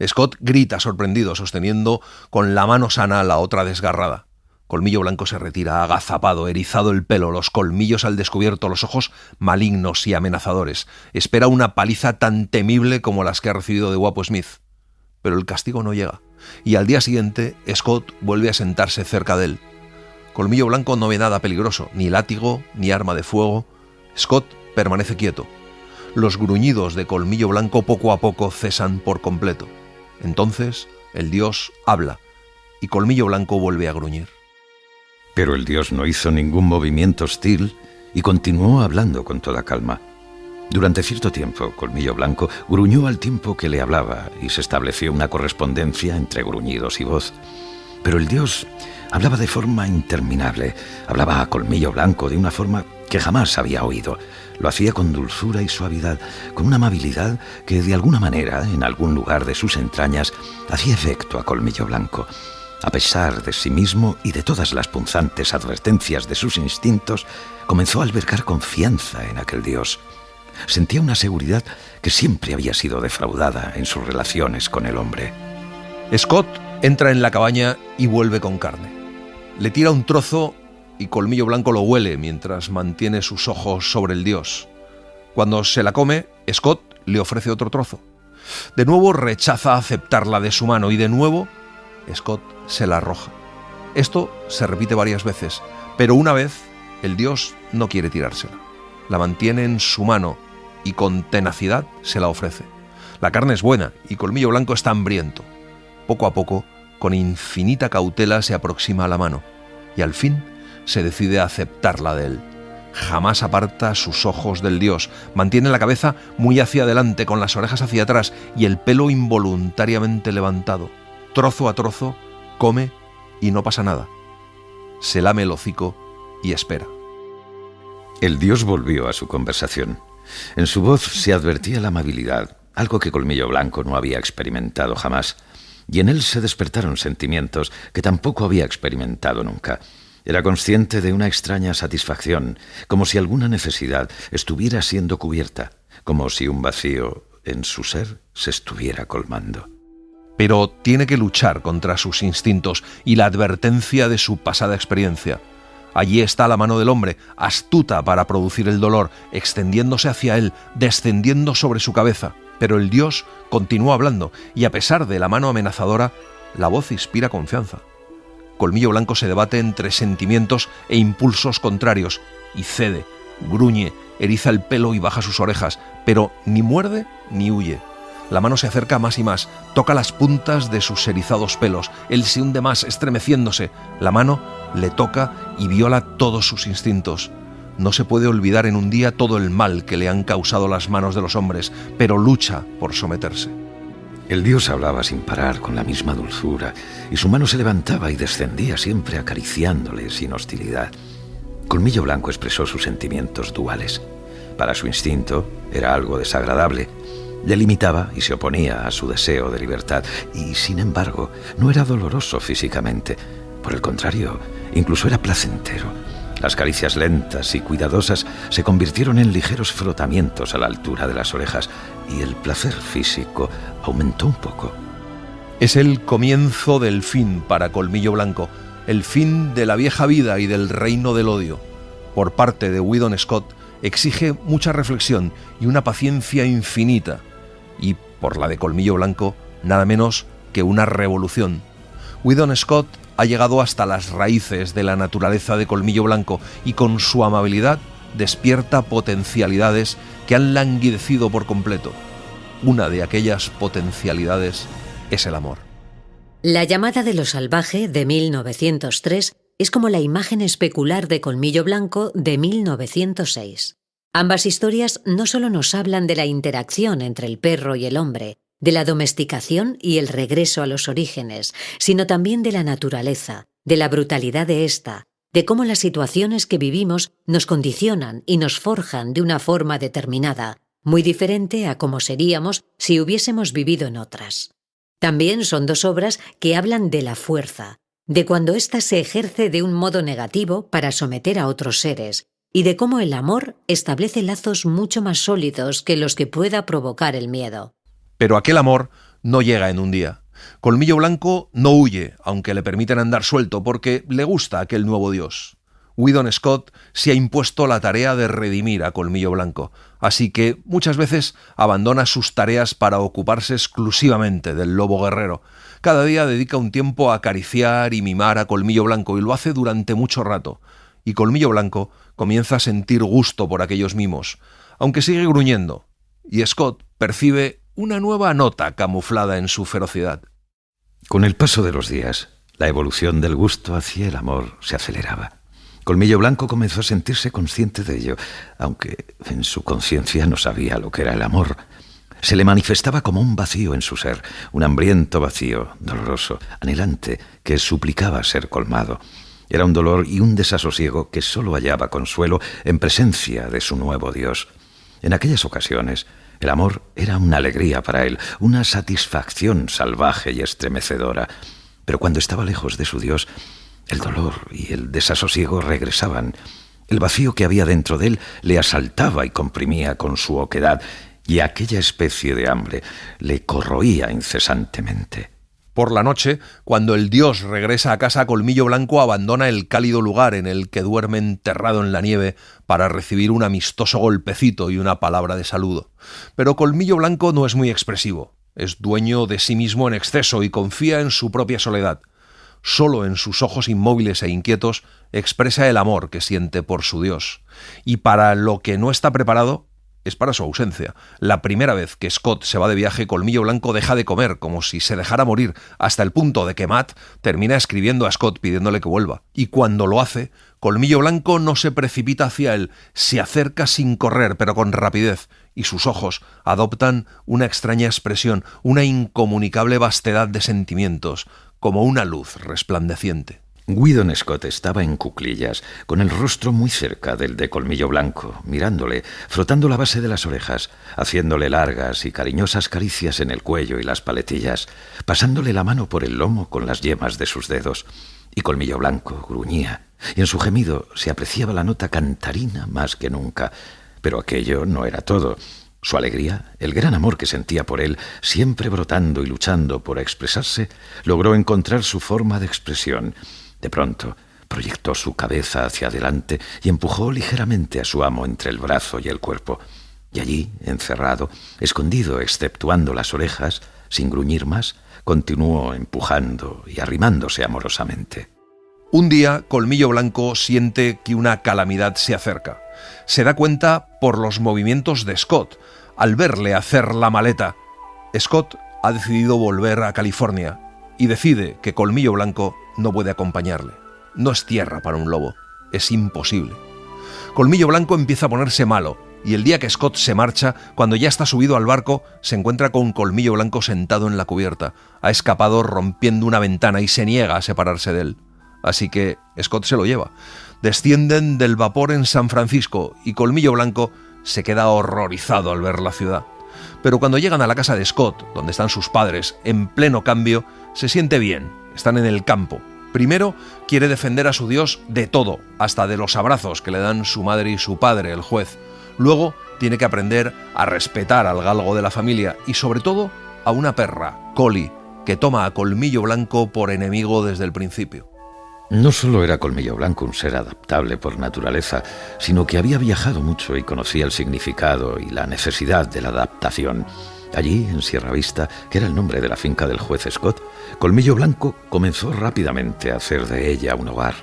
Scott grita sorprendido, sosteniendo con la mano sana la otra desgarrada. Colmillo Blanco se retira, agazapado, erizado el pelo, los colmillos al descubierto, los ojos malignos y amenazadores. Espera una paliza tan temible como las que ha recibido de Guapo Smith. Pero el castigo no llega, y al día siguiente Scott vuelve a sentarse cerca de él. Colmillo Blanco no ve nada peligroso, ni látigo, ni arma de fuego. Scott permanece quieto. Los gruñidos de Colmillo Blanco poco a poco cesan por completo. Entonces el dios habla, y Colmillo Blanco vuelve a gruñir. Pero el dios no hizo ningún movimiento hostil y continuó hablando con toda calma. Durante cierto tiempo, Colmillo Blanco gruñó al tiempo que le hablaba y se estableció una correspondencia entre gruñidos y voz. Pero el dios hablaba de forma interminable, hablaba a Colmillo Blanco de una forma que jamás había oído. Lo hacía con dulzura y suavidad, con una amabilidad que de alguna manera, en algún lugar de sus entrañas, hacía efecto a Colmillo Blanco. A pesar de sí mismo y de todas las punzantes advertencias de sus instintos, comenzó a albergar confianza en aquel dios. Sentía una seguridad que siempre había sido defraudada en sus relaciones con el hombre. Scott entra en la cabaña y vuelve con carne. Le tira un trozo y Colmillo Blanco lo huele mientras mantiene sus ojos sobre el dios. Cuando se la come, Scott le ofrece otro trozo. De nuevo rechaza aceptarla de su mano y de nuevo Scott se la arroja. Esto se repite varias veces, pero una vez el dios no quiere tirársela. La mantiene en su mano y con tenacidad se la ofrece. La carne es buena y Colmillo Blanco está hambriento. Poco a poco, con infinita cautela, se aproxima a la mano y al fin se decide a aceptarla de él. Jamás aparta sus ojos del dios, mantiene la cabeza muy hacia adelante, con las orejas hacia atrás y el pelo involuntariamente levantado. Trozo a trozo, come y no pasa nada. Se lame el hocico y espera. El dios volvió a su conversación. En su voz se advertía la amabilidad, algo que Colmillo Blanco no había experimentado jamás, y en él se despertaron sentimientos que tampoco había experimentado nunca. Era consciente de una extraña satisfacción, como si alguna necesidad estuviera siendo cubierta, como si un vacío en su ser se estuviera colmando. Pero tiene que luchar contra sus instintos y la advertencia de su pasada experiencia. Allí está la mano del hombre, astuta para producir el dolor, extendiéndose hacia él, descendiendo sobre su cabeza. Pero el dios continúa hablando y a pesar de la mano amenazadora, la voz inspira confianza. Colmillo Blanco se debate entre sentimientos e impulsos contrarios y cede, gruñe, eriza el pelo y baja sus orejas, pero ni muerde ni huye. La mano se acerca más y más, toca las puntas de sus erizados pelos. Él se hunde más, estremeciéndose. La mano le toca y viola todos sus instintos. No se puede olvidar en un día todo el mal que le han causado las manos de los hombres, pero lucha por someterse. El dios hablaba sin parar, con la misma dulzura, y su mano se levantaba y descendía siempre acariciándole sin hostilidad. Colmillo Blanco expresó sus sentimientos duales. Para su instinto era algo desagradable. Le limitaba y se oponía a su deseo de libertad, y sin embargo no era doloroso físicamente. Por el contrario, incluso era placentero. Las caricias lentas y cuidadosas se convirtieron en ligeros frotamientos a la altura de las orejas, y el placer físico aumentó un poco. Es el comienzo del fin para Colmillo Blanco, el fin de la vieja vida y del reino del odio. Por parte de Weedon Scott exige mucha reflexión y una paciencia infinita, y por la de Colmillo Blanco, nada menos que una revolución. Weedon Scott ha llegado hasta las raíces de la naturaleza de Colmillo Blanco y con su amabilidad despierta potencialidades que han languidecido por completo. una de aquellas potencialidades es el amor. La llamada de lo salvaje, de 1903, es como la imagen especular de Colmillo Blanco, de 1906. Ambas historias no solo nos hablan de la interacción entre el perro y el hombre, de la domesticación y el regreso a los orígenes, sino también de la naturaleza, de la brutalidad de ésta, de cómo las situaciones que vivimos nos condicionan y nos forjan de una forma determinada, muy diferente a cómo seríamos si hubiésemos vivido en otras. También son dos obras que hablan de la fuerza, de cuando ésta se ejerce de un modo negativo para someter a otros seres, y de cómo el amor establece lazos mucho más sólidos que los que pueda provocar el miedo. Pero aquel amor no llega en un día. Colmillo Blanco no huye, aunque le permiten andar suelto, porque le gusta aquel nuevo dios. Weedon Scott se ha impuesto la tarea de redimir a Colmillo Blanco, así que muchas veces abandona sus tareas para ocuparse exclusivamente del lobo guerrero. Cada día dedica un tiempo a acariciar y mimar a Colmillo Blanco y lo hace durante mucho rato. Y Colmillo Blanco comienza a sentir gusto por aquellos mimos, aunque sigue gruñendo, y Scott percibe una nueva nota camuflada en su ferocidad. Con el paso de los días, la evolución del gusto hacia el amor se aceleraba. Colmillo Blanco comenzó a sentirse consciente de ello, aunque en su conciencia no sabía lo que era el amor. Se le manifestaba como un vacío en su ser, un hambriento vacío, doloroso, anhelante, que suplicaba ser colmado. Era un dolor y un desasosiego que solo hallaba consuelo en presencia de su nuevo Dios. En aquellas ocasiones, el amor era una alegría para él, una satisfacción salvaje y estremecedora. Pero cuando estaba lejos de su Dios, el dolor y el desasosiego regresaban. El vacío que había dentro de él le asaltaba y comprimía con su oquedad, y aquella especie de hambre le corroía incesantemente. Por la noche, cuando el dios regresa a casa, Colmillo Blanco abandona el cálido lugar en el que duerme enterrado en la nieve para recibir un amistoso golpecito y una palabra de saludo. Pero Colmillo Blanco no es muy expresivo. Es dueño de sí mismo en exceso y confía en su propia soledad. Solo en sus ojos inmóviles e inquietos expresa el amor que siente por su Dios. Y para lo que no está preparado es para su ausencia. La primera vez que Scott se va de viaje, Colmillo Blanco deja de comer, como si se dejara morir, hasta el punto de que Matt termina escribiendo a Scott pidiéndole que vuelva. Y cuando lo hace, Colmillo Blanco no se precipita hacia él, se acerca sin correr, pero con rapidez, y sus ojos adoptan una extraña expresión, una incomunicable vastedad de sentimientos, como una luz resplandeciente. Weedon Scott estaba en cuclillas, con el rostro muy cerca del de Colmillo Blanco, mirándole, frotando la base de las orejas, haciéndole largas y cariñosas caricias en el cuello y las paletillas, pasándole la mano por el lomo con las yemas de sus dedos. Y Colmillo Blanco gruñía, y en su gemido se apreciaba la nota cantarina más que nunca. Pero aquello no era todo. Su alegría, el gran amor que sentía por él, siempre brotando y luchando por expresarse, logró encontrar su forma de expresión. De pronto, proyectó su cabeza hacia adelante y empujó ligeramente a su amo entre el brazo y el cuerpo. Y allí, encerrado, escondido exceptuando las orejas, sin gruñir más, continuó empujando y arrimándose amorosamente. Un día, Colmillo Blanco siente que una calamidad se acerca. Se da cuenta por los movimientos de Scott, al verle hacer la maleta. Scott ha decidido volver a California y decide que Colmillo Blanco no puede acompañarle. No es tierra para un lobo, es imposible. Colmillo Blanco empieza a ponerse malo, y el día que Scott se marcha, cuando ya está subido al barco, se encuentra con Colmillo Blanco sentado en la cubierta. Ha escapado rompiendo una ventana y se niega a separarse de él. Así que Scott se lo lleva. Descienden del vapor en San Francisco y Colmillo Blanco se queda horrorizado al ver la ciudad. Pero cuando llegan a la casa de Scott, donde están sus padres, en pleno cambio, se siente bien. Están en el campo. Primero, quiere defender a su Dios de todo, hasta de los abrazos que le dan su madre y su padre, el juez. Luego, tiene que aprender a respetar al galgo de la familia y, sobre todo, a una perra, Collie, que toma a Colmillo Blanco por enemigo desde el principio. No solo era Colmillo Blanco un ser adaptable por naturaleza, sino que había viajado mucho y conocía el significado y la necesidad de la adaptación. Allí, en Sierra Vista, que era el nombre de la finca del juez Scott, Colmillo Blanco comenzó rápidamente a hacer de ella un hogar.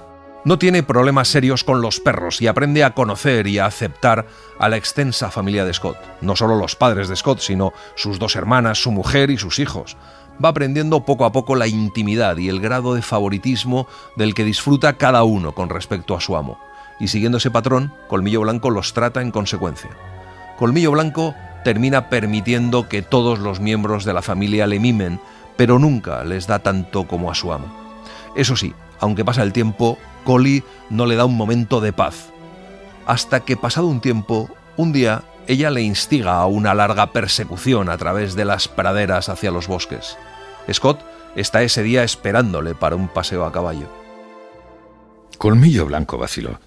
No tiene problemas serios con los perros y aprende a conocer y a aceptar a la extensa familia de Scott. No solo los padres de Scott, sino sus 2 hermanas, su mujer y sus hijos. Va aprendiendo poco a poco la intimidad y el grado de favoritismo del que disfruta cada uno con respecto a su amo. Y siguiendo ese patrón, Colmillo Blanco los trata en consecuencia. Colmillo Blanco termina permitiendo que todos los miembros de la familia le mimen, pero nunca les da tanto como a su amo. Eso sí, aunque pasa el tiempo, Collie no le da un momento de paz. Hasta que, pasado un tiempo, un día, ella le instiga a una larga persecución a través de las praderas hacia los bosques. Scott está ese día esperándole para un paseo a caballo. Colmillo Blanco vaciló,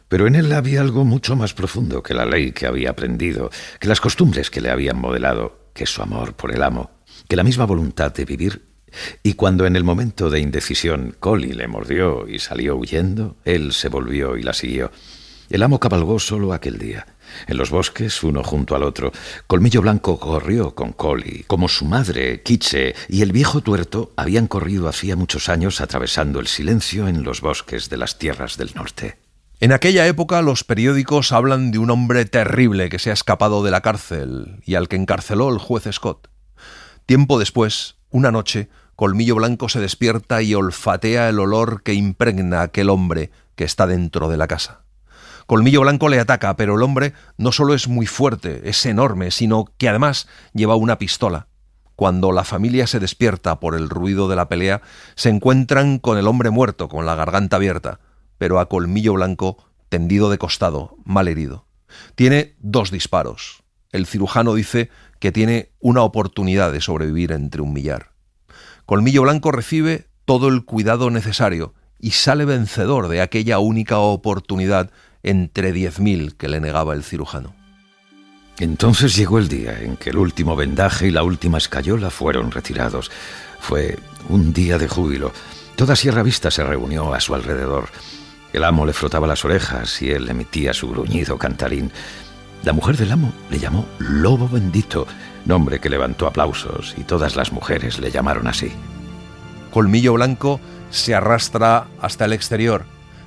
pero en él había algo mucho más profundo que la ley que había aprendido, que las costumbres que le habían modelado, que su amor por el amo, que la misma voluntad de vivir. Y cuando en el momento de indecisión Collie le mordió y salió huyendo, él se volvió y la siguió. El amo cabalgó solo aquel día. En los bosques, uno junto al otro, Colmillo Blanco corrió con Collie, como su madre, Quiche, y el viejo tuerto habían corrido hacía muchos años atravesando el silencio en los bosques de las tierras del norte. En aquella época los periódicos hablan de un hombre terrible que se ha escapado de la cárcel y al que encarceló el juez Scott. Tiempo después, una noche, Colmillo Blanco se despierta y olfatea el olor que impregna a aquel hombre que está dentro de la casa. Colmillo Blanco le ataca, pero el hombre no solo es muy fuerte, es enorme, sino que además lleva una pistola. Cuando la familia se despierta por el ruido de la pelea, se encuentran con el hombre muerto, con la garganta abierta, pero a Colmillo Blanco tendido de costado, mal herido. Tiene 2 disparos. El cirujano dice que tiene una oportunidad de sobrevivir entre 1 millar. Colmillo Blanco recibe todo el cuidado necesario y sale vencedor de aquella única oportunidad entre 10.000 que le negaba el cirujano. Entonces llegó el día en que el último vendaje y la última escayola fueron retirados. Fue un día de júbilo. Toda Sierra Vista se reunió a su alrededor. El amo le frotaba las orejas y él emitía su gruñido cantarín. La mujer del amo le llamó Lobo Bendito, nombre que levantó aplausos, y todas las mujeres le llamaron así. Colmillo Blanco se arrastra hasta el exterior.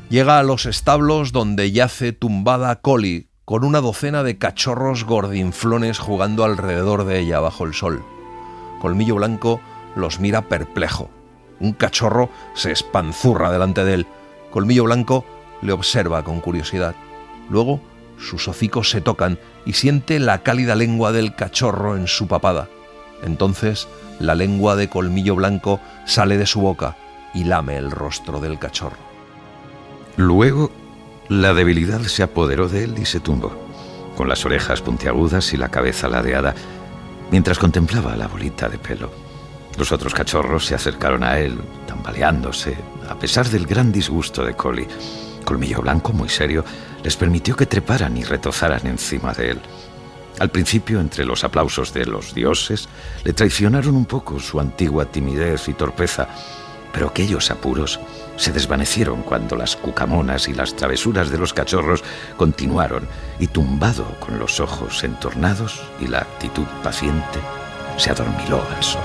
Llega a los establos donde yace tumbada Collie, con una docena de cachorros gordinflones jugando alrededor de ella bajo el sol. Colmillo Blanco los mira perplejo. Un cachorro se espanzurra delante de él. Colmillo Blanco le observa con curiosidad. Luego, sus hocicos se tocan y siente la cálida lengua del cachorro en su papada. Entonces, la lengua de Colmillo Blanco sale de su boca y lame el rostro del cachorro. Luego, la debilidad se apoderó de él y se tumbó, con las orejas puntiagudas y la cabeza ladeada, mientras contemplaba la bolita de pelo. Los otros cachorros se acercaron a él, tambaleándose, a pesar del gran disgusto de Collie. Colmillo Blanco, muy serio, les permitió que treparan y retozaran encima de él. Al principio, entre los aplausos de los dioses, le traicionaron un poco su antigua timidez y torpeza, pero aquellos apuros se desvanecieron cuando las cucamonas y las travesuras de los cachorros continuaron y, tumbado con los ojos entornados y la actitud paciente, se adormiló al sol.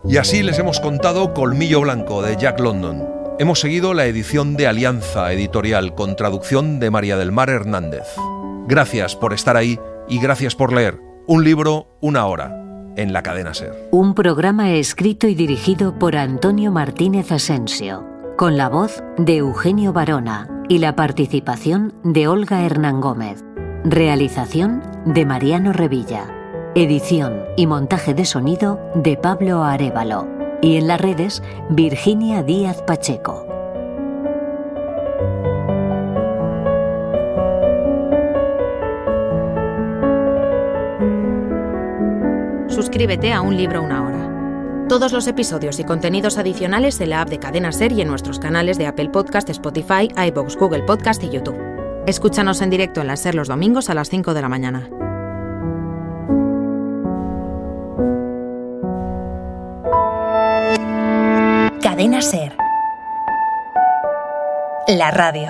Y así les hemos contado Colmillo Blanco de Jack London. Hemos seguido la edición de Alianza Editorial con traducción de María del Mar Hernández. Gracias por estar ahí y gracias por leer. Un libro, una hora, en la cadena SER. Un programa escrito y dirigido por Antonio Martínez Asensio, con la voz de Eugenio Barona y la participación de Olga Hernán Gómez. Realización de Mariano Revilla. Edición y montaje de sonido de Pablo Arévalo. Y en las redes, Virginia Díaz Pacheco. Suscríbete a Un Libro, una hora. Todos los episodios y contenidos adicionales en la app de Cadena SER y en nuestros canales de Apple Podcast, Spotify, iVoox, Google Podcast y YouTube. Escúchanos en directo en la SER los domingos a las 5 de la mañana. Cadena SER. La radio.